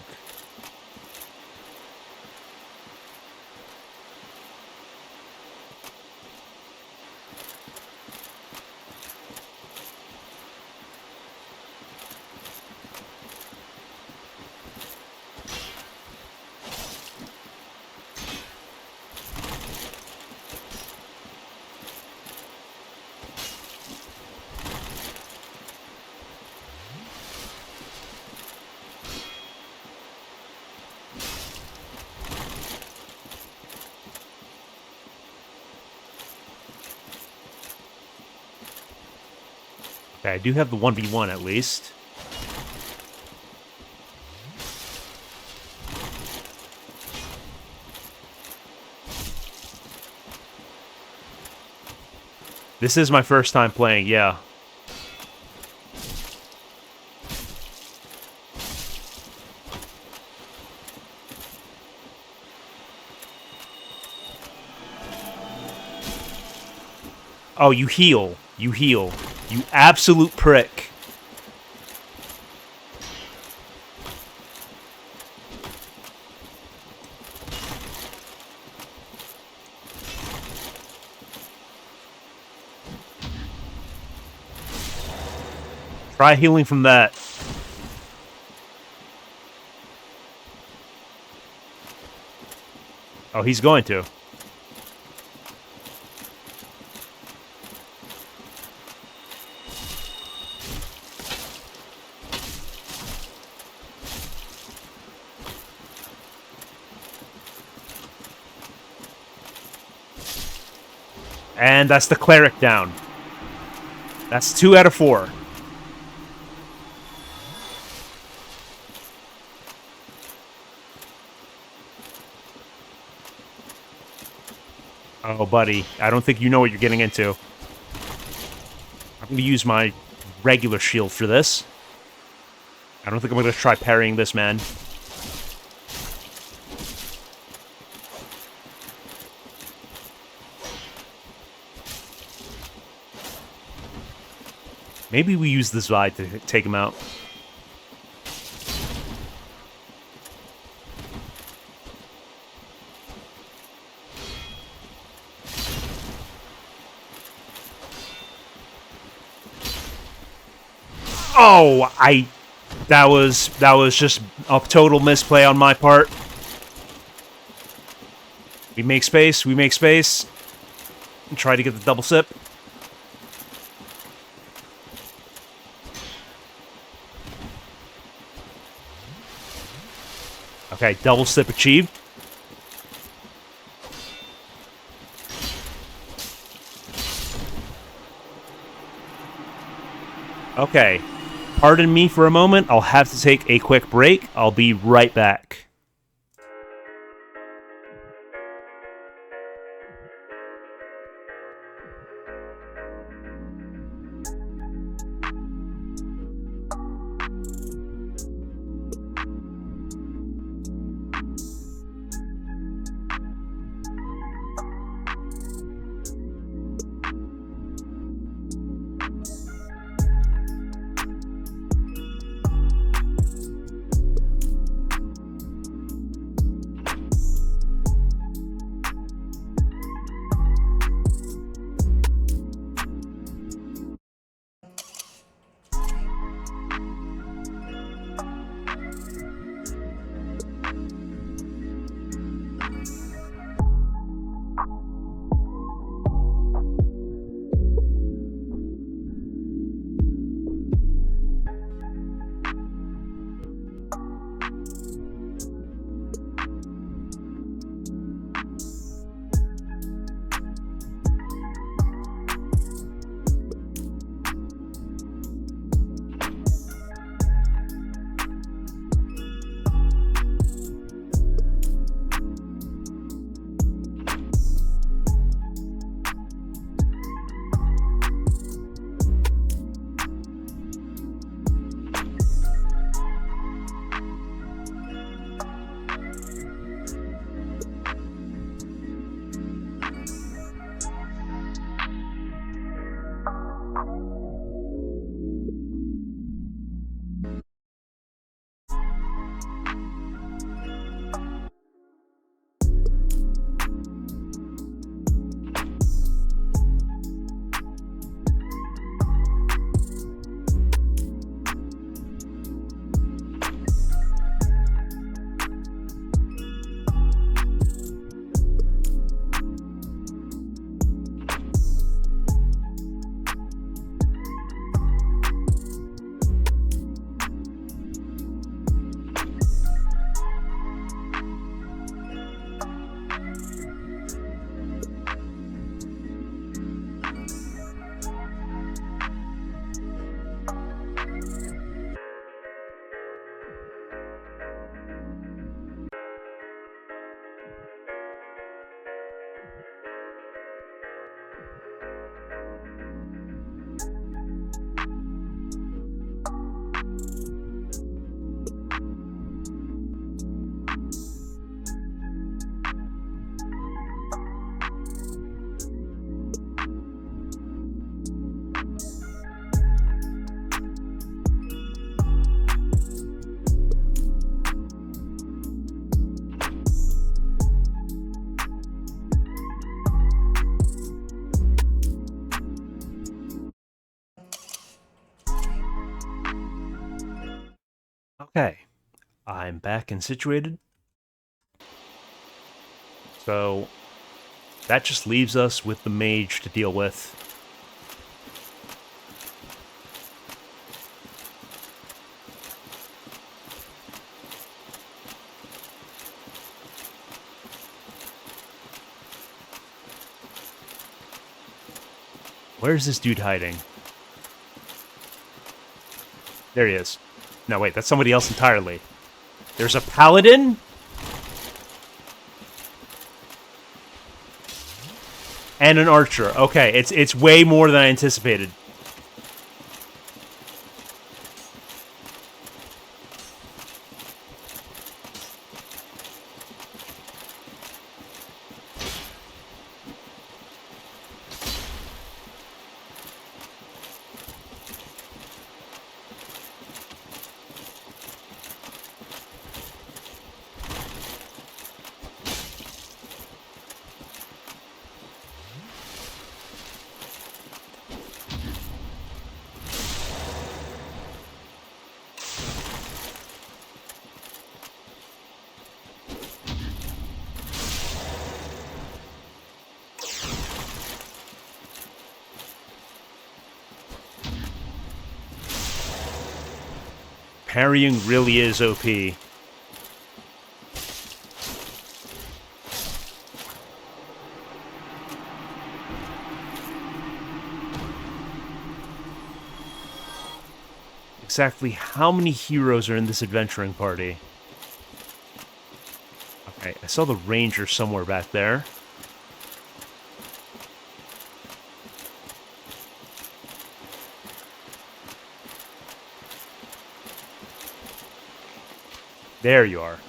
Okay, I do have the 1v1 at least. This is my first time playing, yeah. Oh, you heal. You heal. You absolute prick. Try healing from that. Oh, he's going to. And that's the cleric down. That's 2 out of 4. Oh, buddy. I don't think you know what you're getting into. I'm going to use my regular shield for this. I don't think I'm going to try parrying this man. Maybe we use this vibe to take him out. Oh, that was just a total misplay on my part. We make space, and try to get the double sip. Okay, double sip achieved. Okay. Pardon me for a moment. I'll have to take a quick break. I'll be right back. Okay, I'm back and situated. So that just leaves us with the mage to deal with. Where's this dude hiding? There he is. No, wait, that's somebody else entirely. There's a paladin? And an archer. Okay, it's way more than I anticipated. Parrying really is OP. Exactly how many heroes are in this adventuring party? Okay, I saw the ranger somewhere back there. There you are.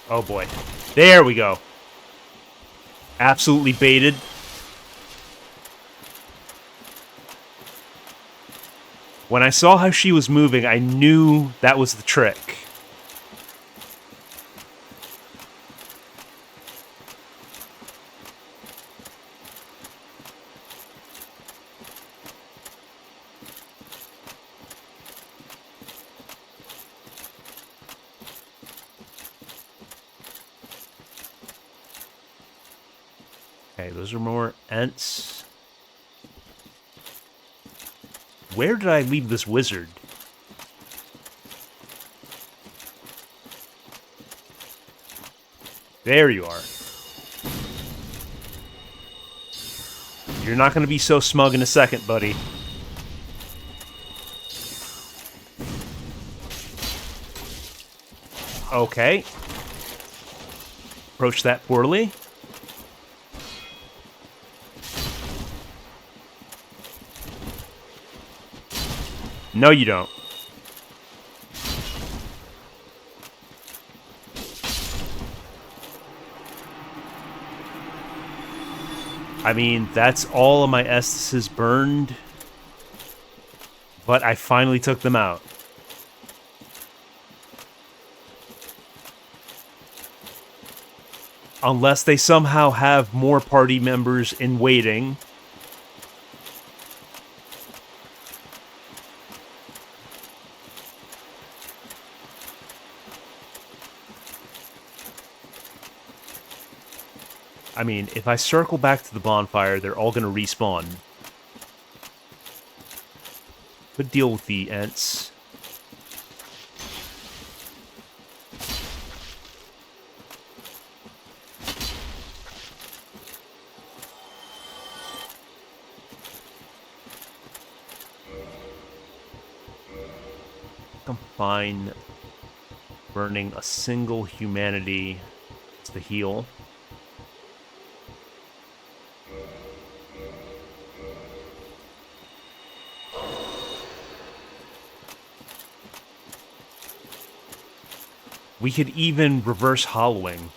Oh boy. There we go. Absolutely baited. When I saw how she was moving, I knew that was the trick. Okay, those are more Ents. Where did I leave this wizard? There you are. You're not going to be so smug in a second, buddy. Okay. Approach that poorly. No, you don't. I mean, that's all of my Estuses burned. But I finally took them out. Unless they somehow have more party members in waiting. I mean, if I circle back to the bonfire, they're all going to respawn. Could deal with the Ents. I'm fine burning a single humanity to heal. We could even reverse hollowing.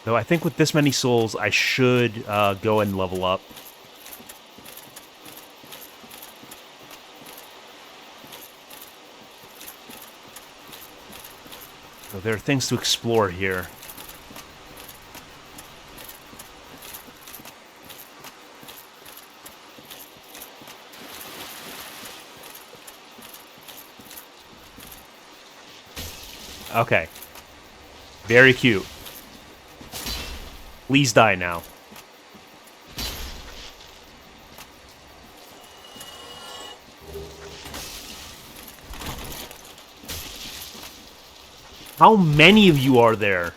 Though I think with this many souls, I should go and level up. So there are things to explore here. Okay. Very cute. Please die now. How many of you are there?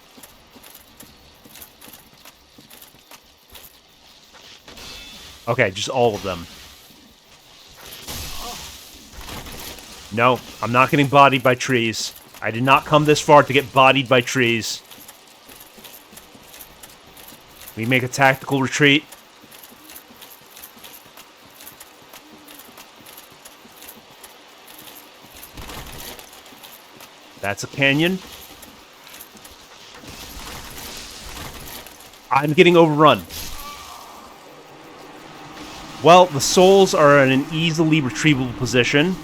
Okay, just all of them. No, I'm not getting bodied by trees. I did not come this far to get bodied by trees. We make a tactical retreat. That's a canyon. I'm getting overrun. Well, the souls are in an easily retrievable position.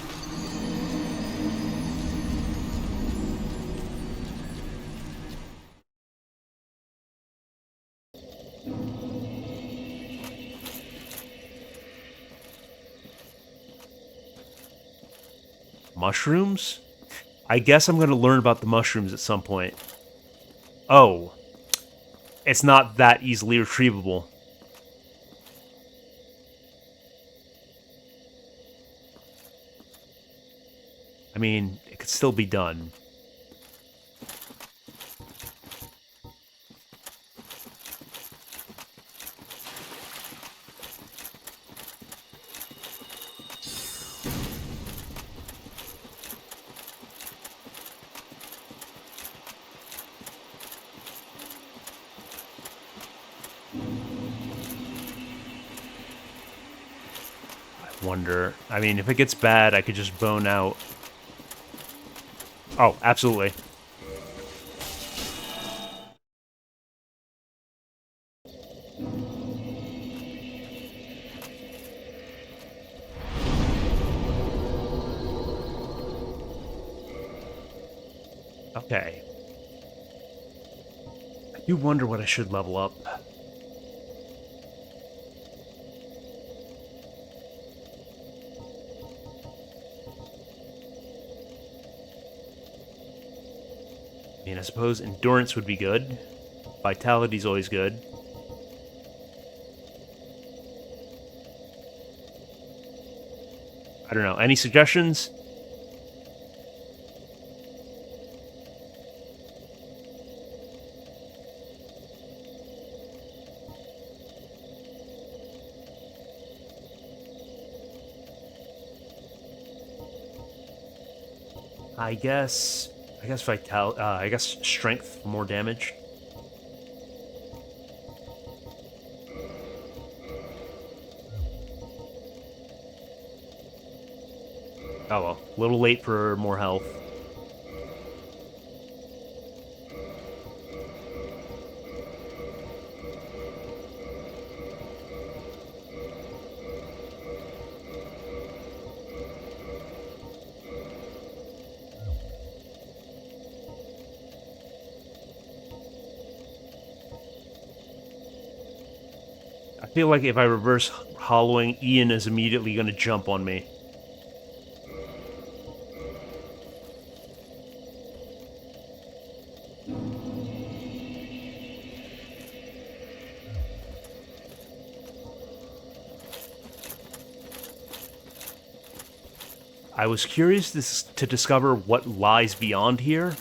Mushrooms? I guess I'm going to learn about the mushrooms at some point. Oh. It's not that easily retrievable. I mean, it could still be done. Wonder. I mean, if it gets bad, I could just bone out. Oh, absolutely. Okay. I do wonder what I should level up. I mean, I suppose endurance would be good. Vitality's always good. I don't know. Any suggestions? I guess strength for more damage. Oh well, a little late for more health. I feel like if I reverse hollowing, Ian is immediately going to jump on me. I was curious to discover what lies beyond here.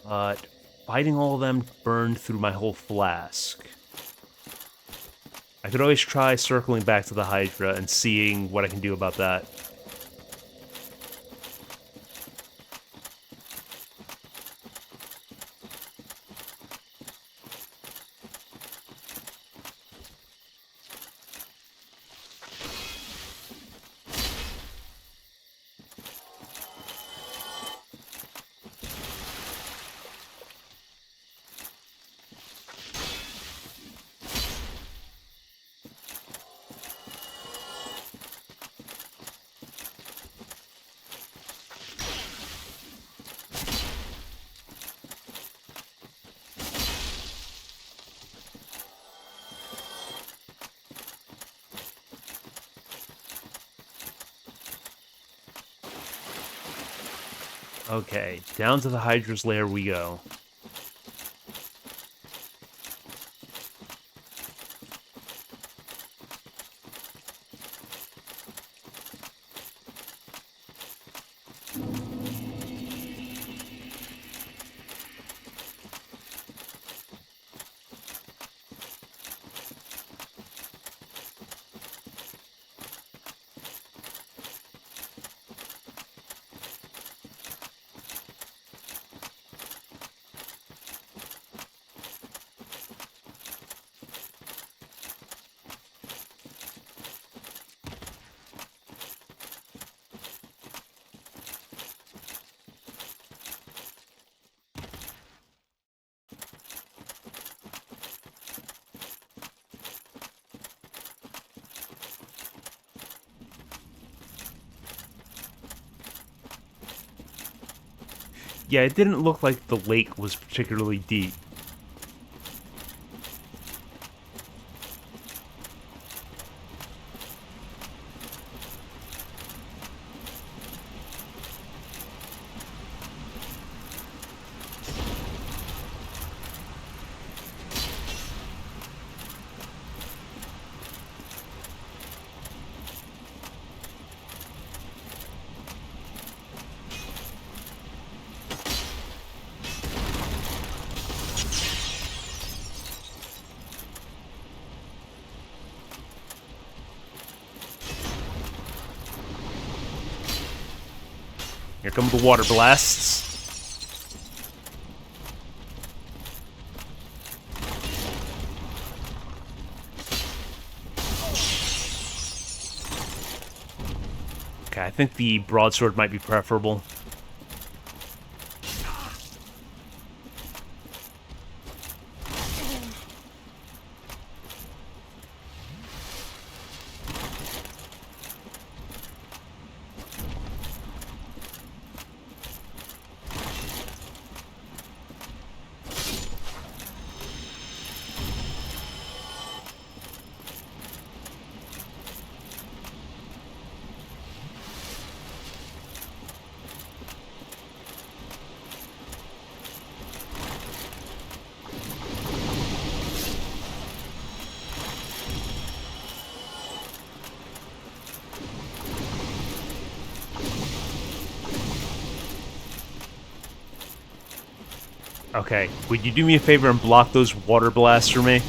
But fighting all of them burned through my whole flask. I could always try circling back to the Hydra and seeing what I can do about that. Okay, down to the Hydra's lair we go. Yeah, it didn't look like the lake was particularly deep. Here come the water blasts. Okay, I think the broadsword might be preferable. Okay, would you do me a favor and block those water blasts for me?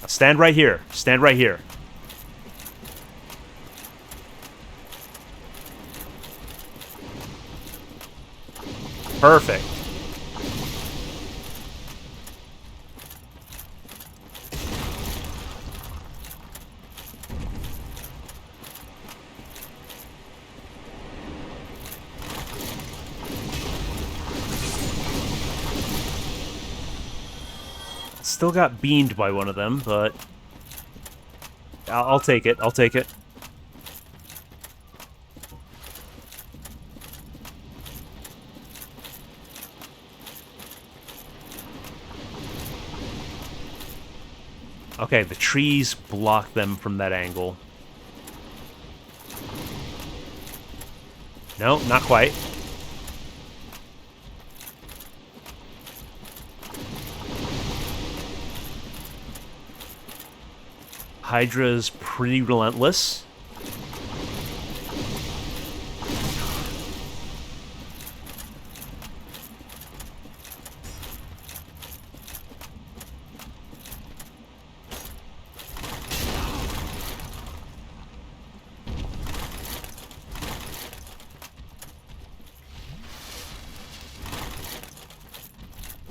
Now stand right here. Stand right here. Perfect. Still got beamed by one of them, but I'll take it. I'll take it. Okay, the trees block them from that angle. No, not quite. Hydra's pretty relentless.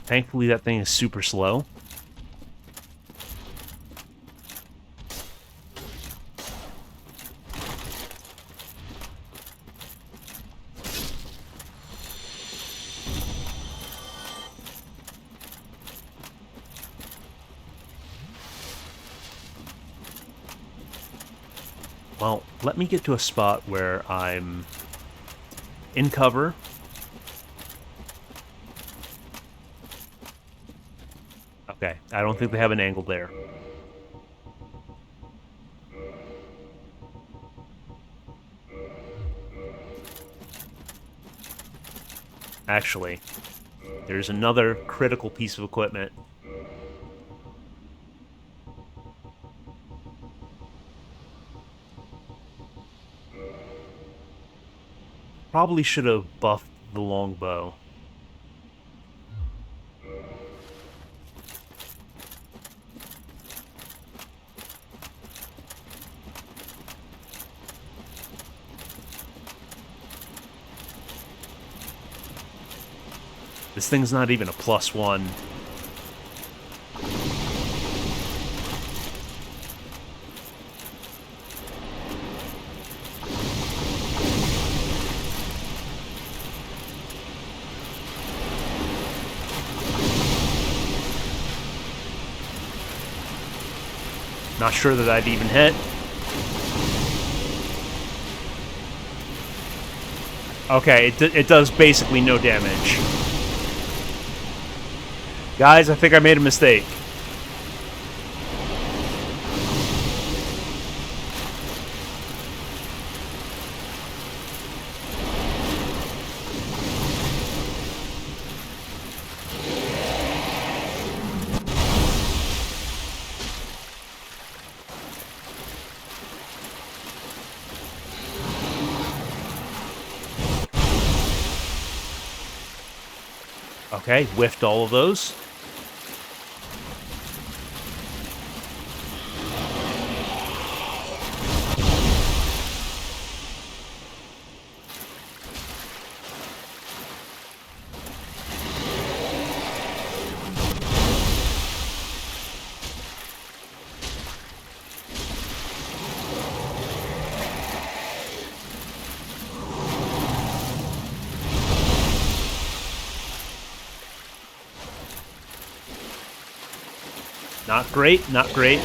Thankfully, that thing is super slow. Well, let me get to a spot where I'm in cover. Okay, I don't think they have an angle there. Actually, there's another critical piece of equipment. Probably should have buffed the longbow. This thing's not even a +1. Not sure that I'd even hit. Okay, it does basically no damage. Guys, I think I made a mistake. Okay, whiffed all of those. Not great, not great.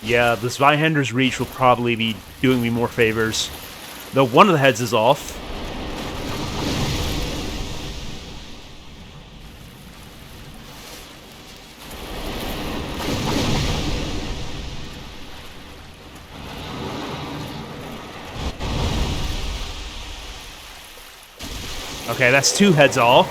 Yeah, this Zweihander's Reach will probably be doing me more favors. Though one of the heads is off. Okay, that's 2 heads off.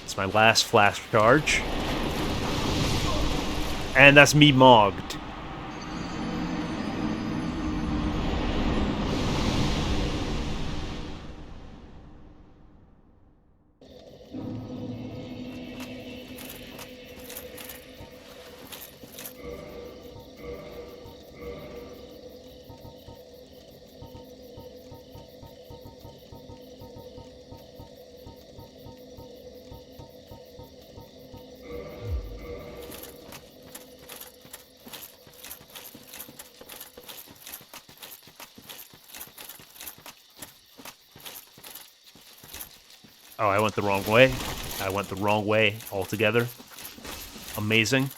It's my last flash charge. And that's me mogged. Oh, I went the wrong way. I went the wrong way altogether. Amazing.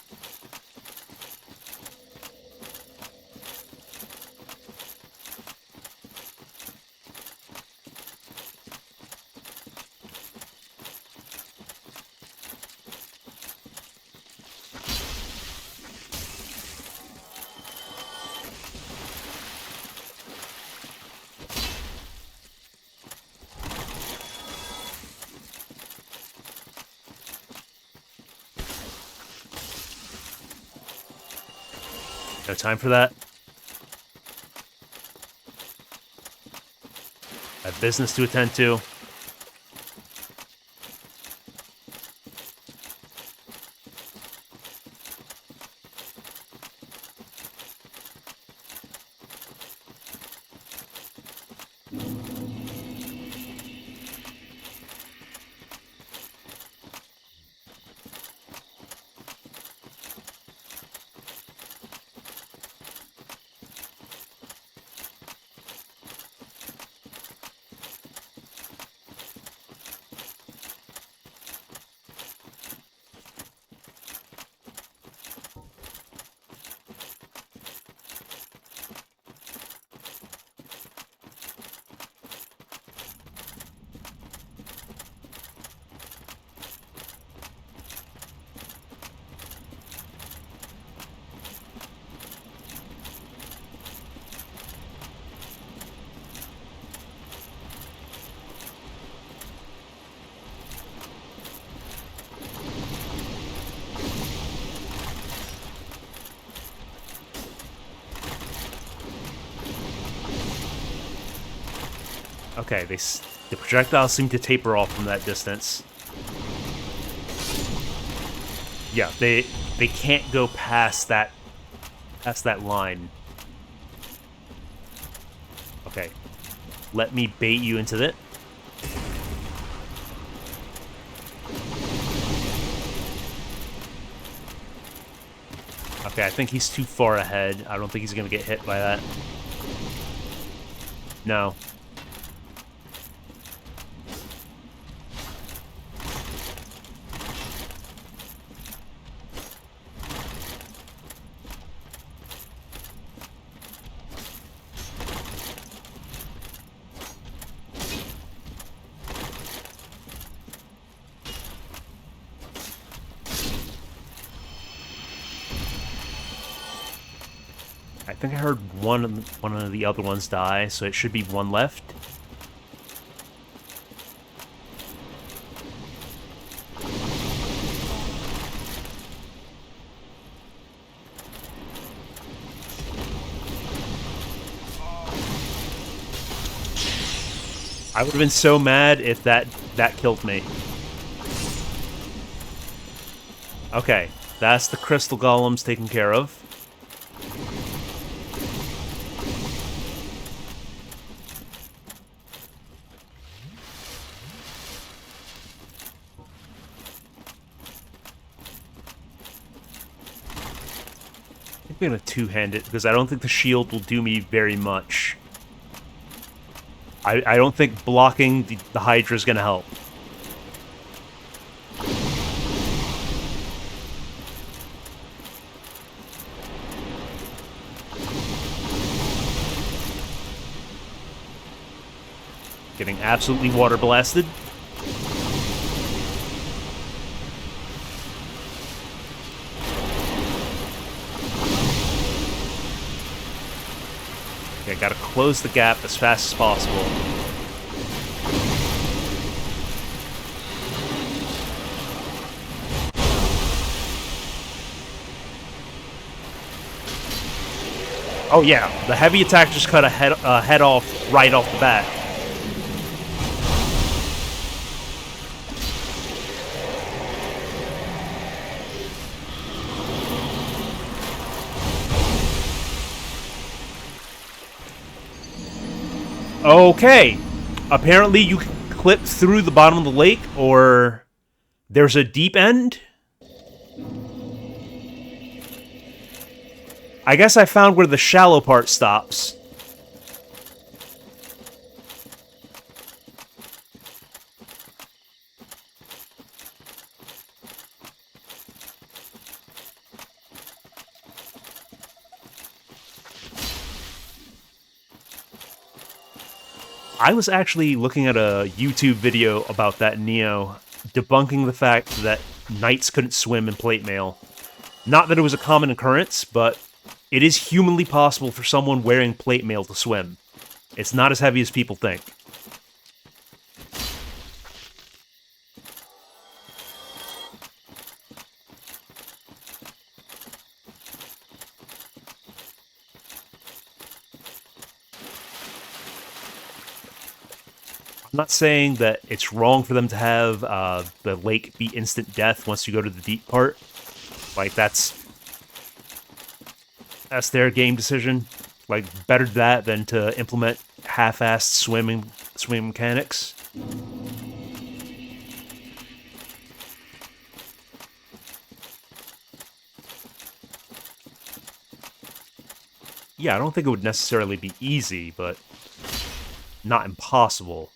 No time for that. I have business to attend to. Okay, the projectiles seem to taper off from that distance. Yeah, they can't go past that line. Okay. Let me bait you into it. Okay, I think he's too far ahead. I don't think he's going to get hit by that. No. I think I heard one of the other ones die, so it should be one left. I would have been so mad if that killed me. Okay, that's the crystal golems taken care of. I think I'm gonna two-hand it, because I don't think the shield will do me very much. I don't think blocking the Hydra is gonna help. Getting absolutely water blasted. Okay, gotta close the gap as fast as possible. Oh yeah, the heavy attack just cut a head off right off the bat. Okay. Apparently you can clip through the bottom of the lake, or there's a deep end. I guess I found where the shallow part stops. I was actually looking at a YouTube video about that Neo, debunking the fact that knights couldn't swim in plate mail. Not that it was a common occurrence, but it is humanly possible for someone wearing plate mail to swim. It's not as heavy as people think. I'm not saying that it's wrong for them to have the lake be instant death once you go to the deep part. Like, that's their game decision. Like, better that than to implement half-assed swim mechanics. Yeah, I don't think it would necessarily be easy, but not impossible.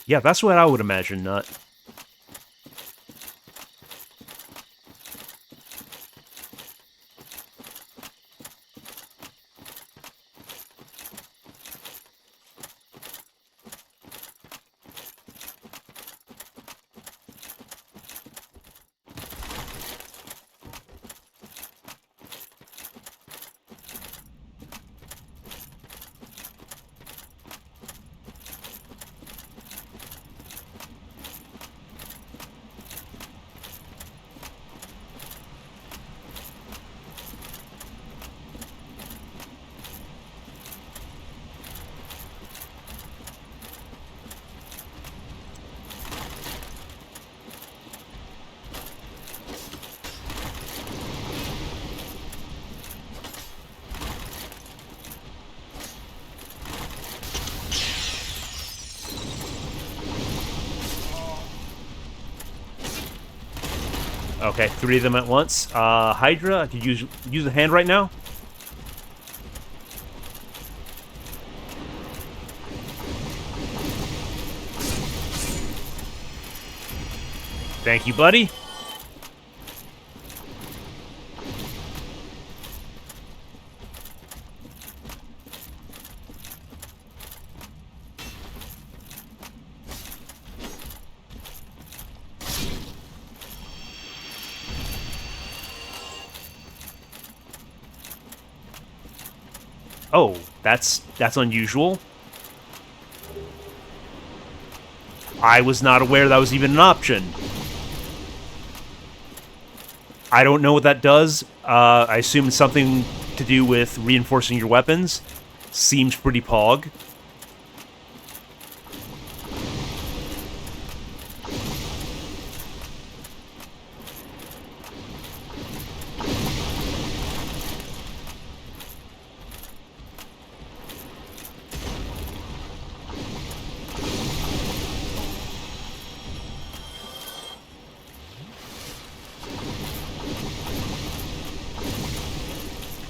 Yeah, that's what I would imagine, not... Okay, 3 of them at once. Hydra, I could use a hand right now. Thank you, buddy. Oh, that's unusual. I was not aware that was even an option. I don't know what that does. I assume it's something to do with reinforcing your weapons. Seems pretty pog.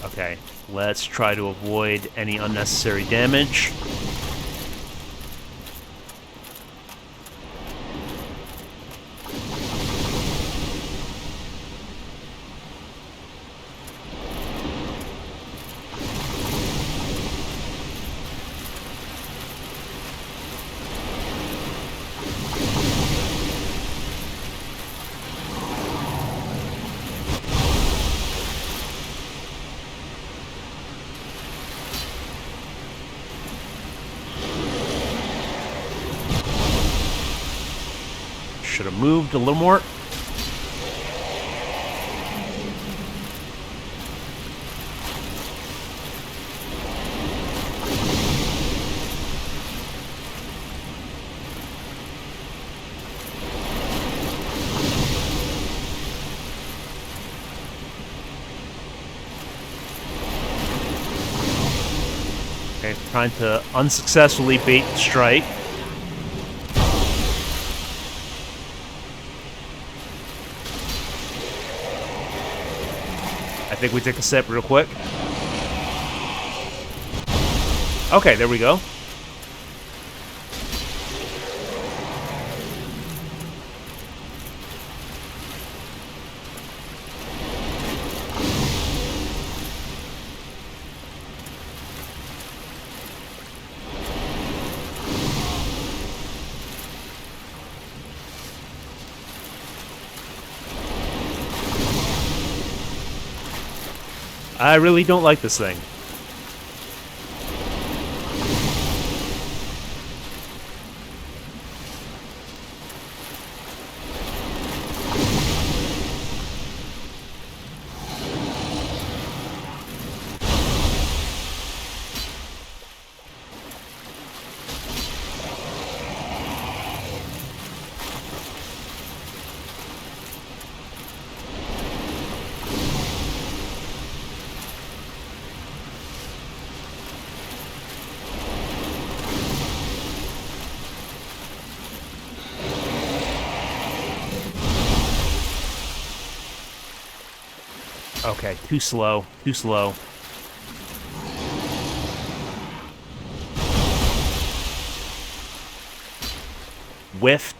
Okay, let's try to avoid any unnecessary damage. Should have moved a little more. Okay, trying to unsuccessfully bait the strike. I think we take a sip real quick. Okay, there we go. I really don't like this thing. Okay, too slow. Too slow. Whiffed.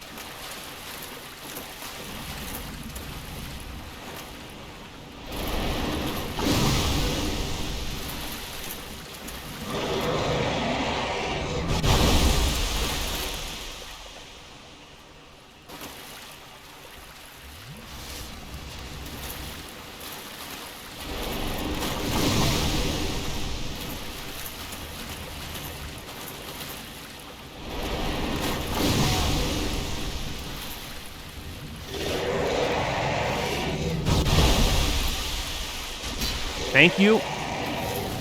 Thank you.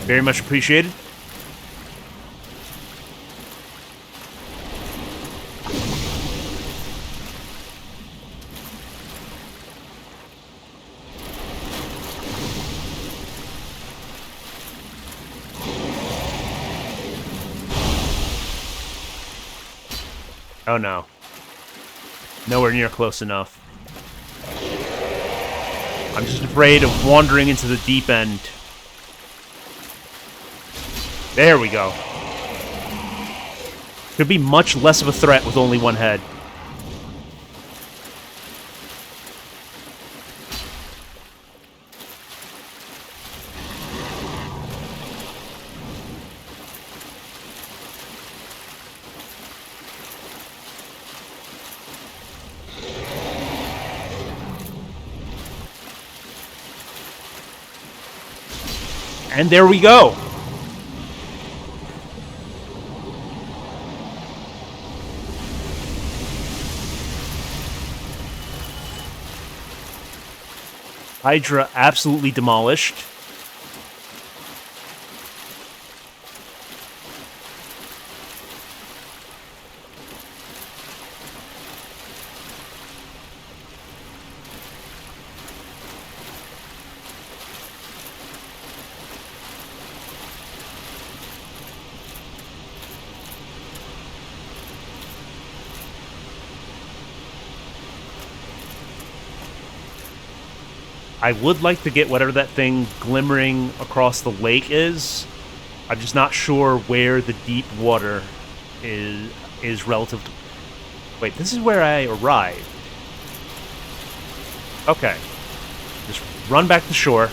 Very much appreciated. Oh no. Nowhere near close enough. I'm just afraid of wandering into the deep end. There we go. Could be much less of a threat with only one head. And there we go. Hydra absolutely demolished. I would like to get whatever that thing glimmering across the lake is. I'm just not sure where the deep water is relative to... Wait, this is where I arrived. Okay. Just run back to shore.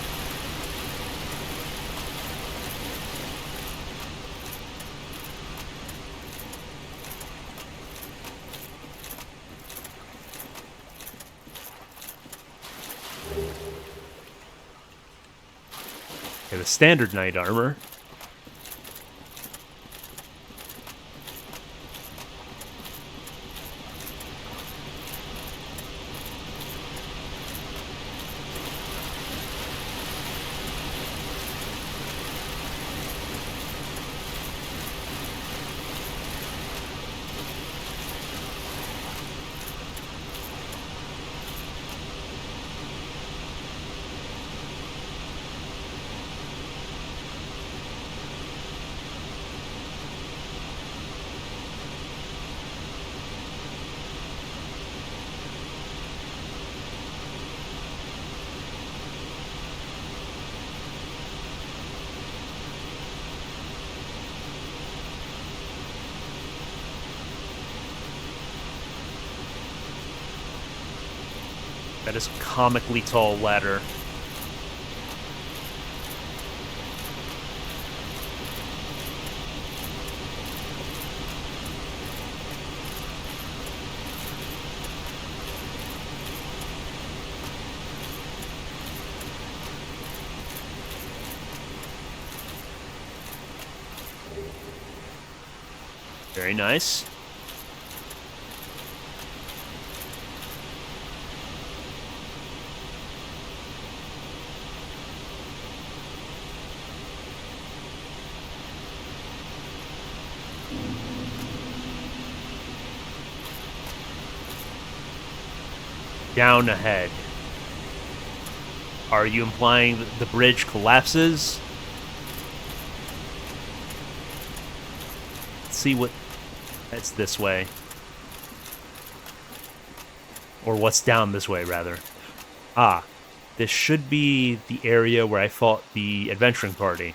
Okay, the standard knight armor. That is comically tall ladder. Very nice. Down ahead. Are you implying that the bridge collapses? Let's see what... That's this way. Or what's down this way, rather. Ah, this should be the area where I fought the adventuring party.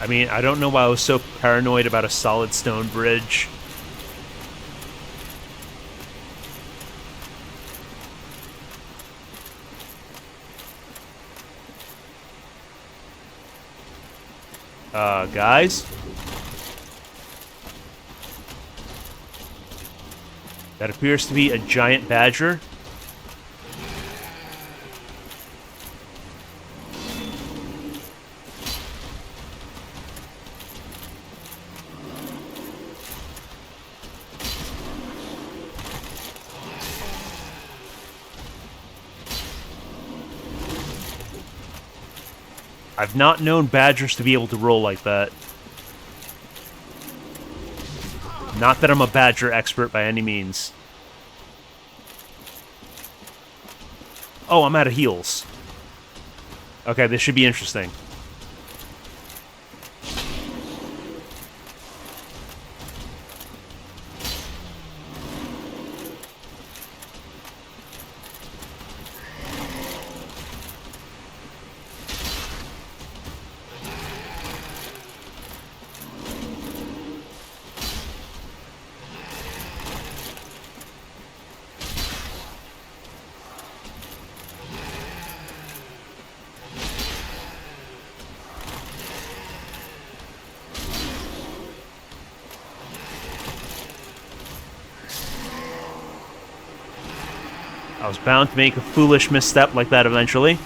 I mean, I don't know why I was so paranoid about a solid stone bridge. Guys? That appears to be a giant badger. I've not known badgers to be able to roll like that. Not that I'm a badger expert by any means. Oh, I'm out of heals. Okay, this should be interesting. I was bound to make a foolish misstep like that eventually.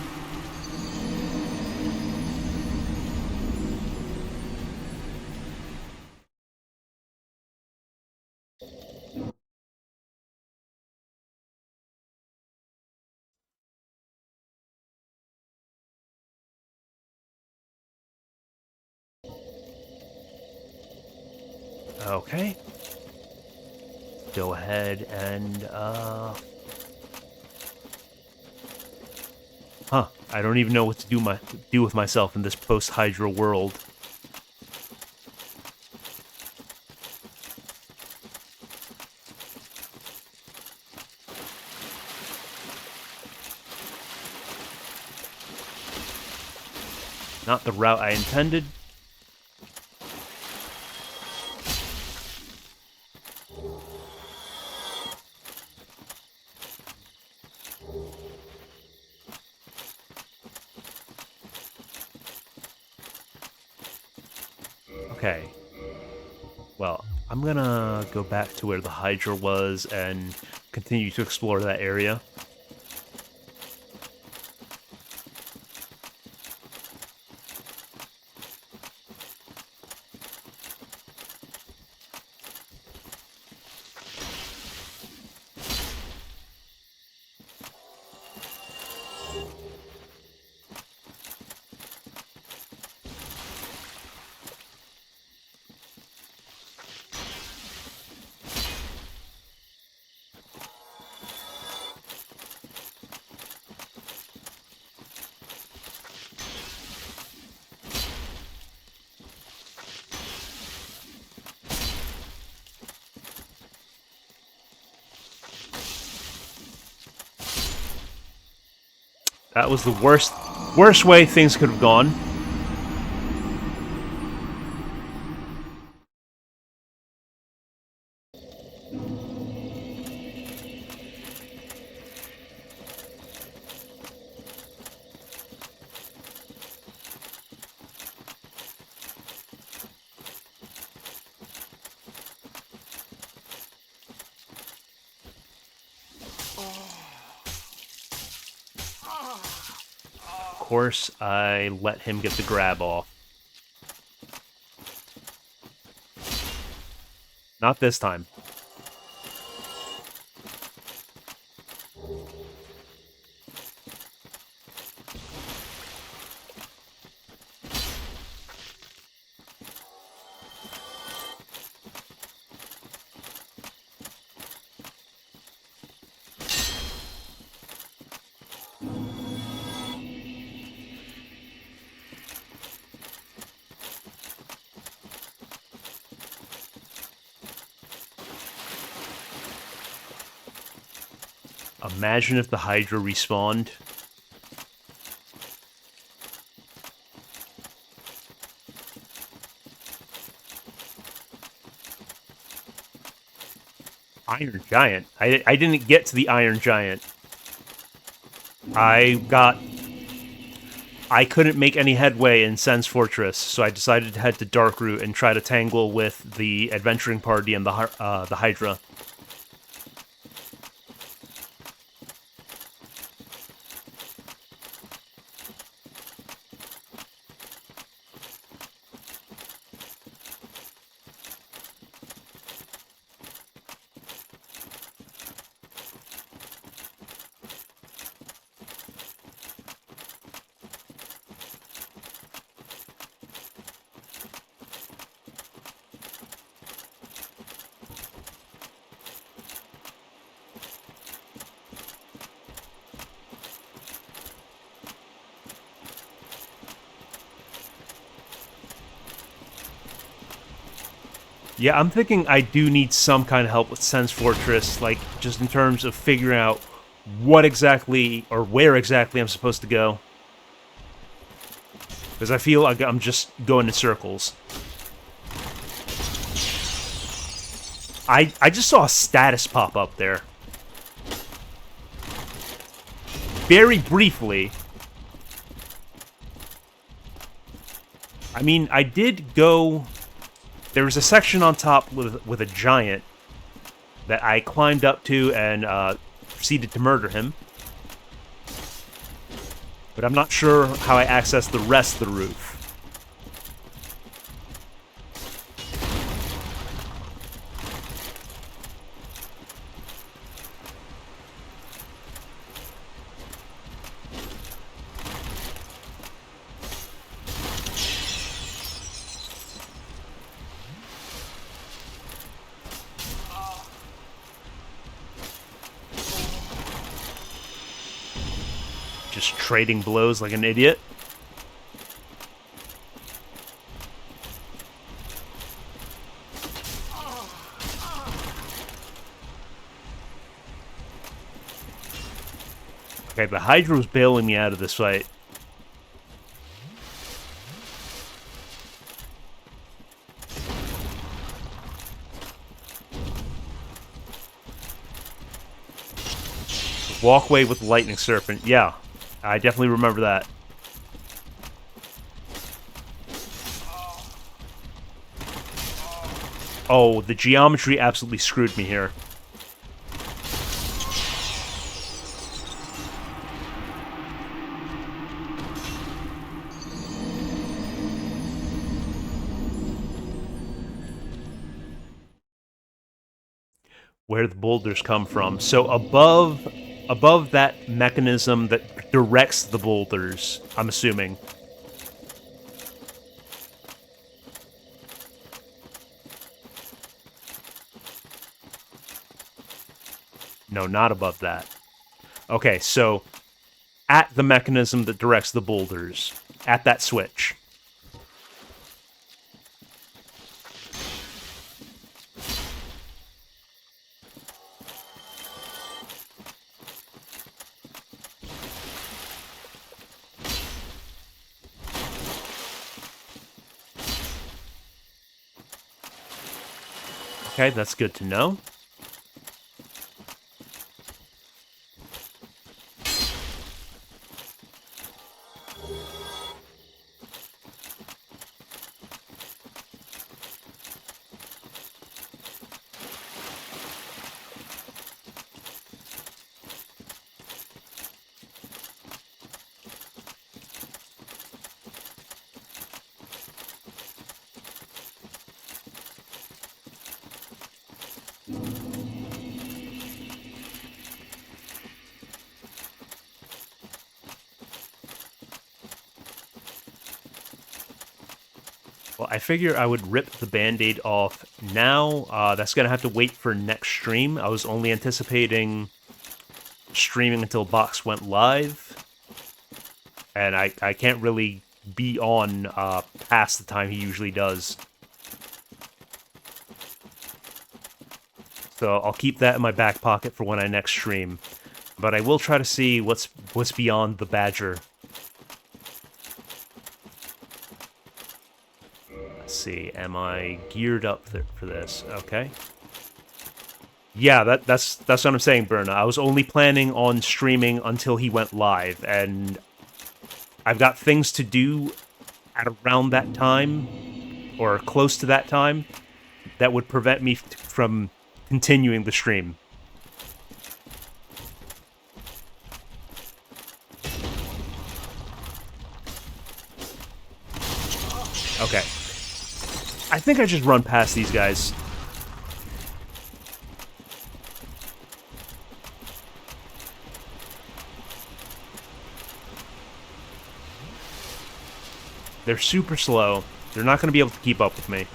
Okay. Go ahead and, Huh. I don't even know what to do with myself in this post-Hydra world. Not the route I intended. Okay. Well, I'm gonna go back to where the Hydra was and continue to explore that area. That was the worst way things could have gone. Of course, I let him get the grab off. Not this time. Imagine if the Hydra respawned. Iron Giant? I didn't get to the Iron Giant. I couldn't make any headway in Sen's Fortress, so I decided to head to Darkroot and try to tangle with the adventuring party and the Hydra. Yeah, I'm thinking I do need some kind of help with Sen's Fortress, like, just in terms of figuring out what exactly, or where exactly I'm supposed to go. Because I feel like I'm just going in circles. I just saw a status pop up there. Very briefly. I mean, I did go... There was a section on top with a giant that I climbed up to and proceeded to murder him. But I'm not sure how I accessed the rest of the roof. Just trading blows like an idiot. Okay, the Hydra's bailing me out of this fight. Walkway with Lightning Serpent. Yeah, I definitely remember that. Oh, the geometry absolutely screwed me here. Where the boulders come from. So above that mechanism that directs the boulders, I'm assuming. No, not above that. Okay, so at the mechanism that directs the boulders, at that switch. Okay, that's good to know. Well, I figure I would rip the Band-Aid off now. That's going to have to wait for next stream. I was only anticipating streaming until Box went live. And I can't really be on past the time he usually does. So I'll keep that in my back pocket for when I next stream. But I will try to see what's beyond the Badger. Let's see, am I geared up for this? Okay. Yeah, that's what I'm saying, Berna. I was only planning on streaming until he went live, and I've got things to do at around that time, or close to that time, that would prevent me from continuing the stream. Okay. I think I just run past these guys. They're super slow. They're not going to be able to keep up with me.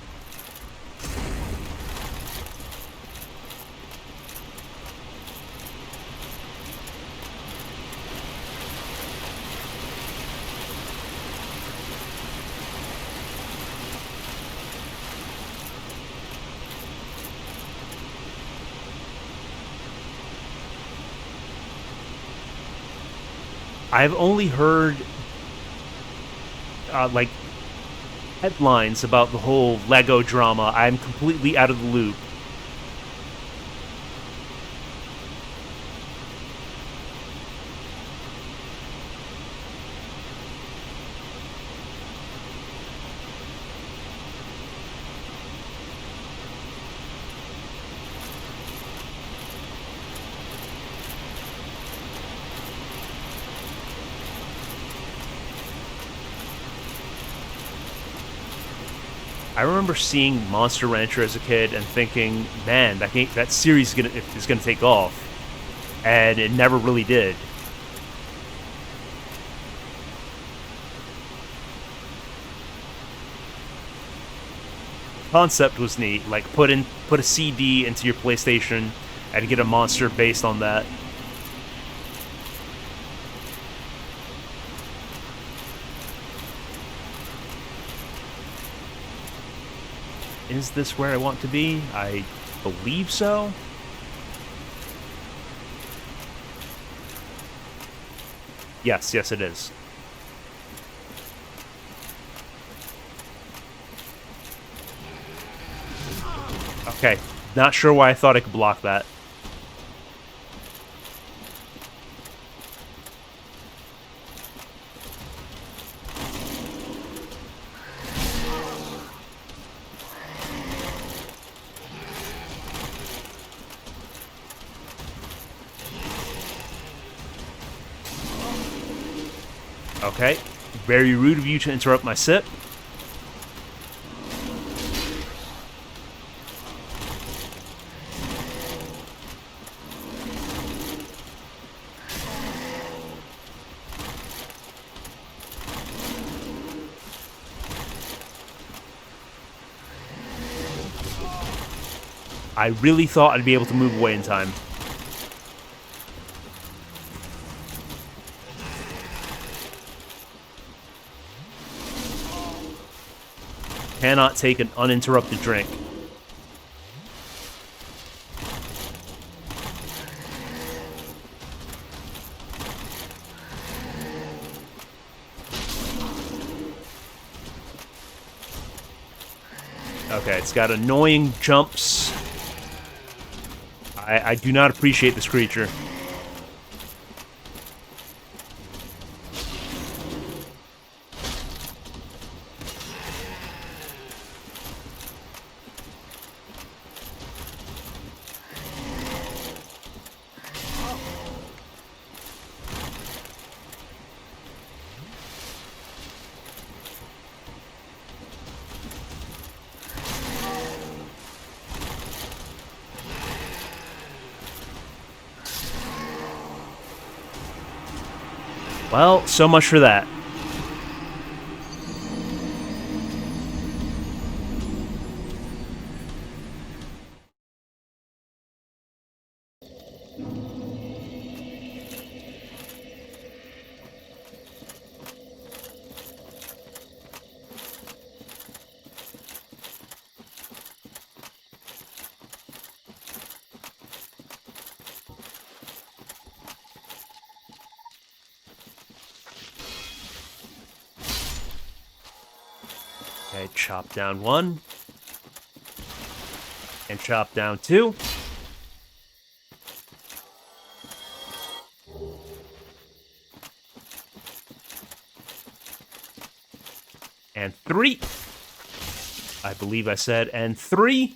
I've only heard like headlines about the whole Lego drama. I'm completely out of the loop. I remember seeing Monster Rancher as a kid and thinking, man, that series is gonna take off, and it never really did. Concept was neat, like put a CD into your PlayStation and get a monster based on that. Is this where I want to be? I believe so. Yes, it is. Okay, not sure why I thought I could block that. Okay, very rude of you to interrupt my sip. I really thought I'd be able to move away in time. Cannot take an uninterrupted drink. Okay, it's got annoying jumps. I do not appreciate this creature. Well, so much for that. Okay, chop down one. And chop down two. And three. I believe I said, and three.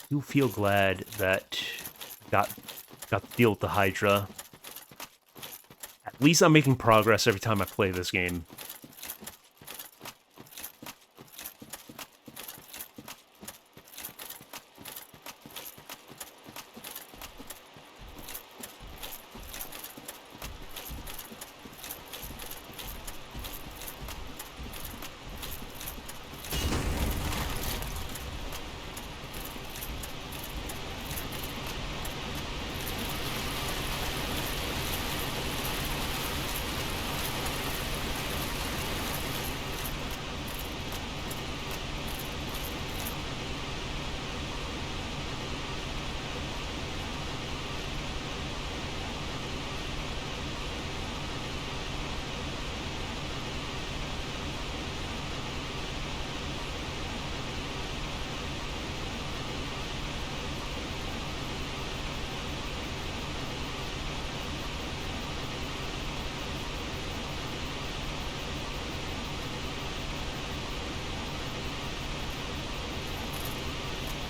You feel glad that got Got to deal with the Hydra. At least I'm making progress every time I play this game.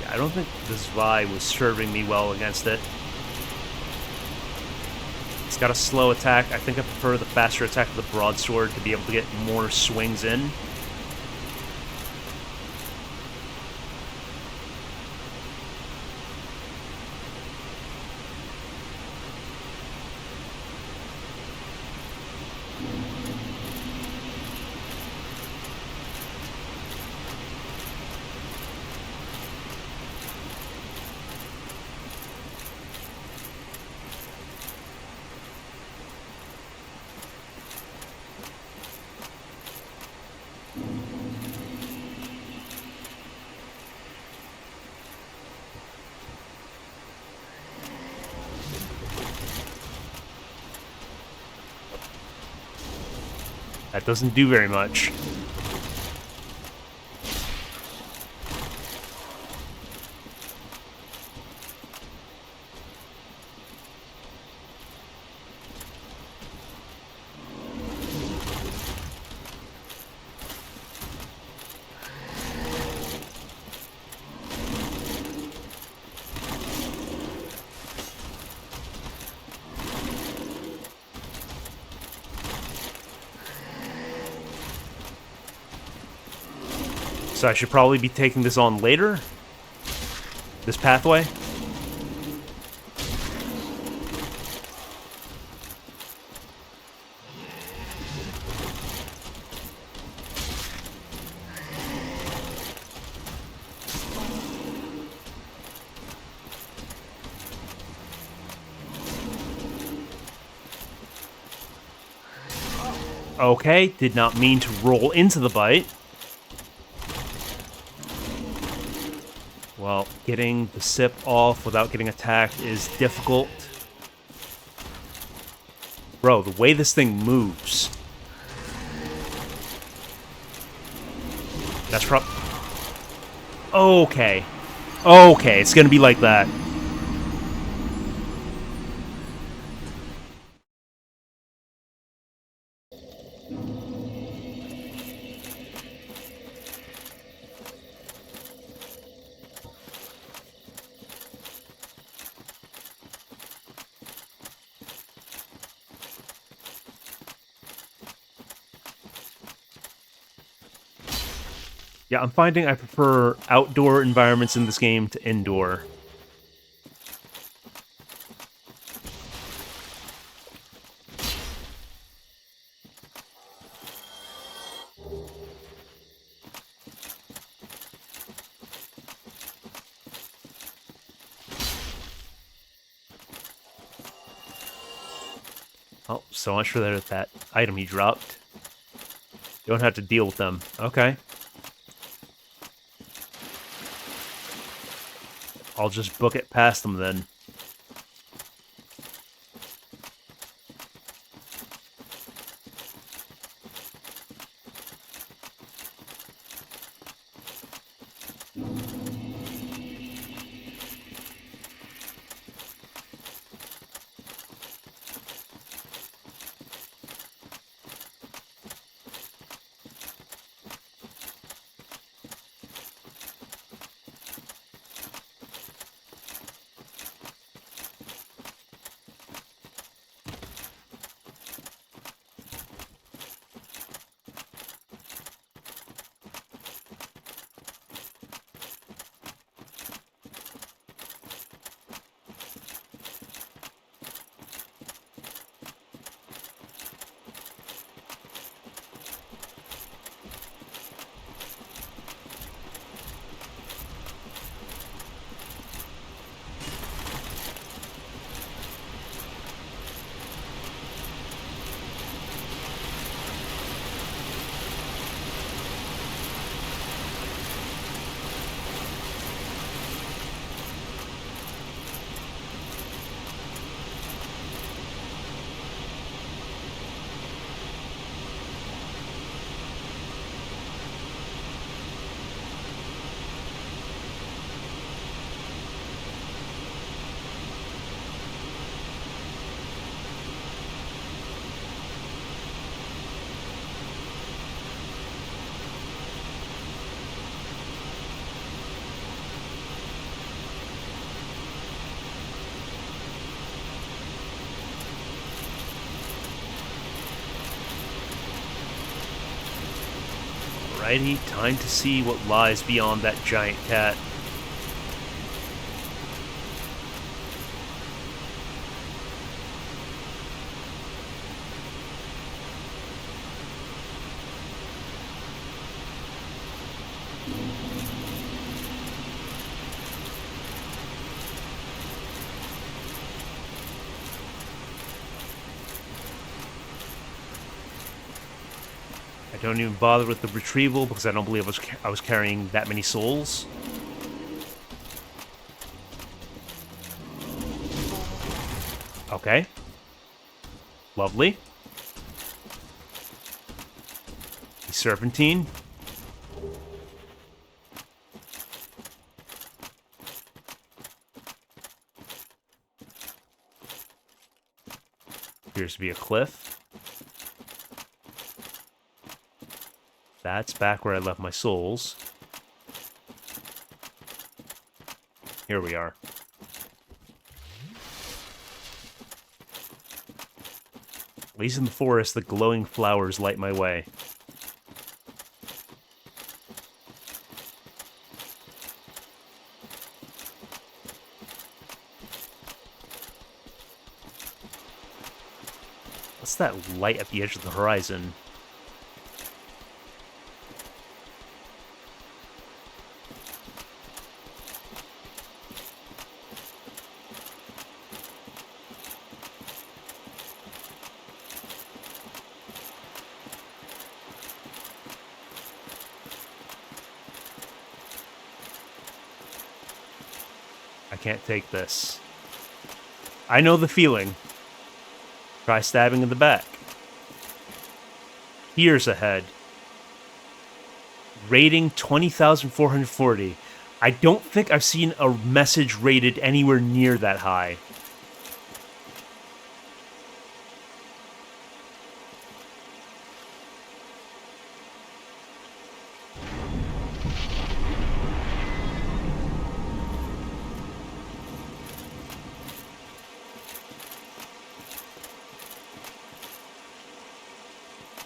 I don't think this Vi was serving me well against it. It's got a slow attack. I think I prefer the faster attack of the broadsword to be able to get more swings in. That doesn't do very much. So I should probably be taking this on later? This pathway? Okay, did not mean to roll into the bite. Well, getting the sip off without getting attacked is difficult. Bro, the way this thing moves. That's okay. Okay, it's gonna be like that. Yeah, I'm finding I prefer outdoor environments in this game to indoor. Oh, so much for that item he dropped. You don't have to deal with them. Okay. I'll just book it past them then. Alrighty, time to see what lies beyond that giant cat. I don't even bother with the retrieval because I don't believe I was carrying that many souls. Okay. Lovely. The Serpentine. Appears to be a cliff. That's back where I left my souls. Here we are. At least in the forest, the glowing flowers light my way. What's that light at the edge of the horizon? I can't take this. I know the feeling. Try stabbing in the back. Here's ahead. Rating 20,440. I don't think I've seen a message rated anywhere near that high.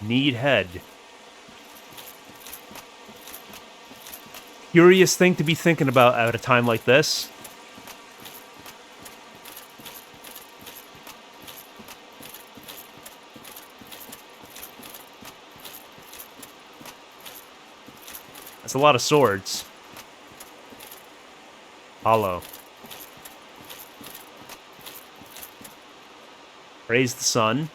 Need head. Curious thing to be thinking about at a time like this. That's a lot of swords. Hollow. Praise the sun.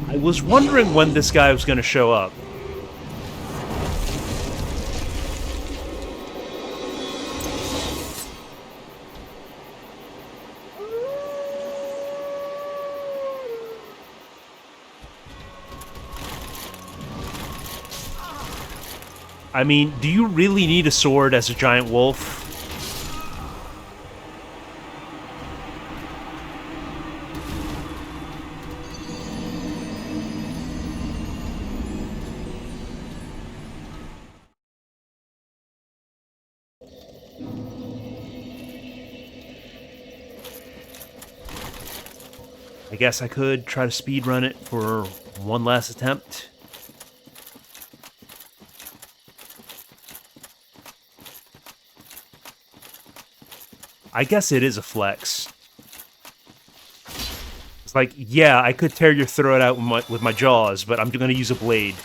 I was wondering when this guy was going to show up. I mean, do you really need a sword as a giant wolf? I guess I could try to speedrun it for one last attempt. I guess it is a flex. It's like, yeah, I could tear your throat out with my jaws, but I'm going to use a blade.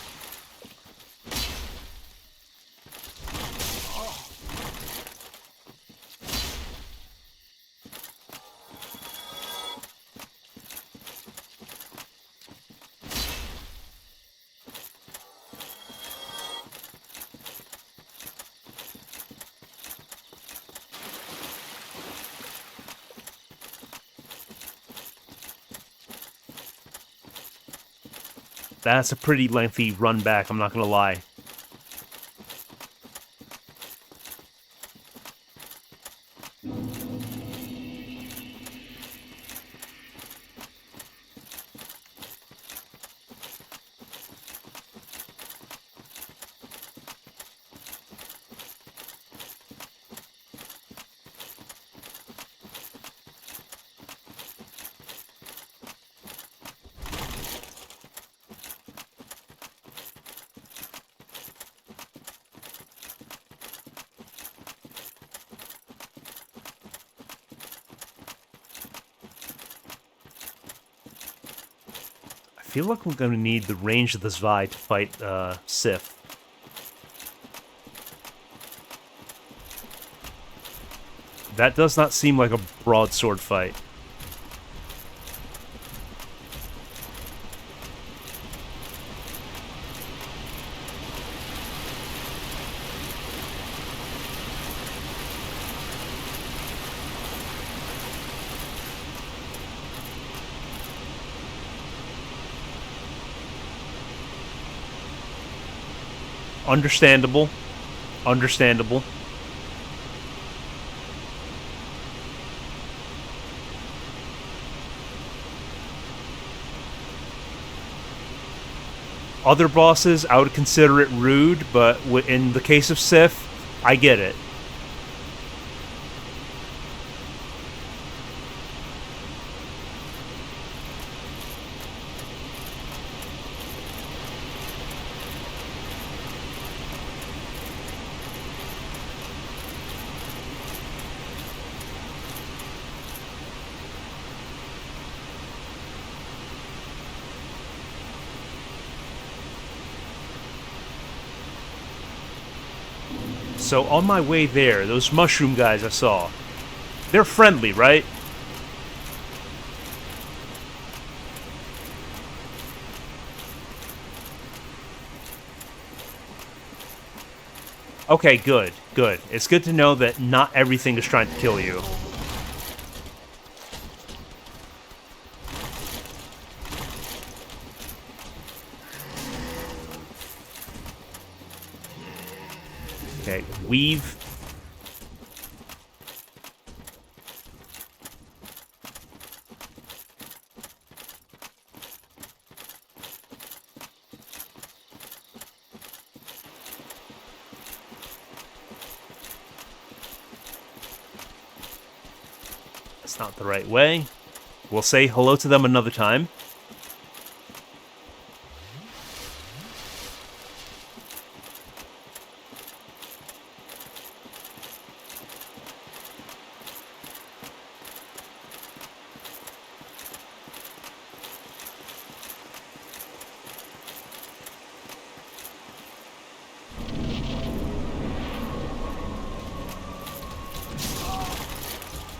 That's a pretty lengthy run back, I'm not gonna lie. feel like we're going to need the range of this Vi to fight Sif. That does not seem like a broadsword fight. Understandable. Understandable. Other bosses, I would consider it rude, but in the case of Sif, I get it. So on my way there, those mushroom guys I saw, they're friendly, right? Okay, good, good. It's good to know that not everything is trying to kill you. Okay, weave. That's not the right way. We'll say hello to them another time.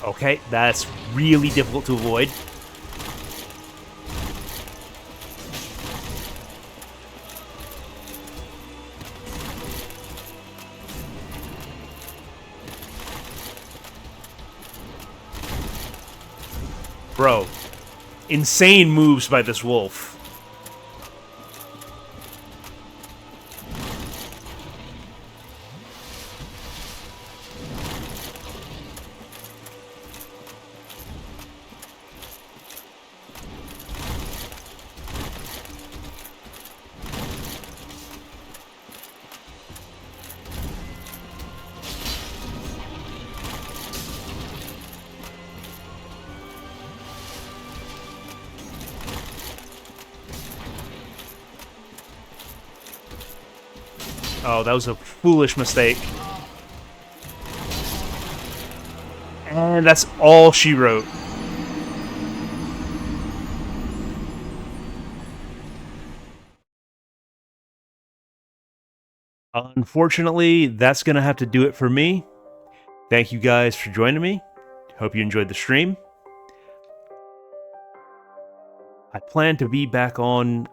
Okay, that's really difficult to avoid. Bro, insane moves by this wolf. Oh, that was a foolish mistake. And that's all she wrote. Unfortunately, that's going to have to do it for me. Thank you guys for joining me. Hope you enjoyed the stream. I plan to be back on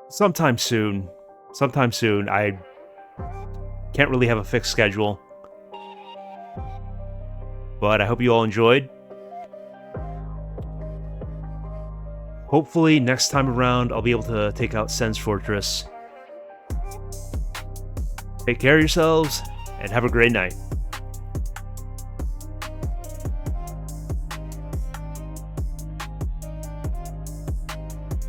sometime soon. Sometime soon. I can't really have a fixed schedule. But I hope you all enjoyed. Hopefully, next time around, I'll be able to take out Sen's Fortress. Take care of yourselves, and have a great night.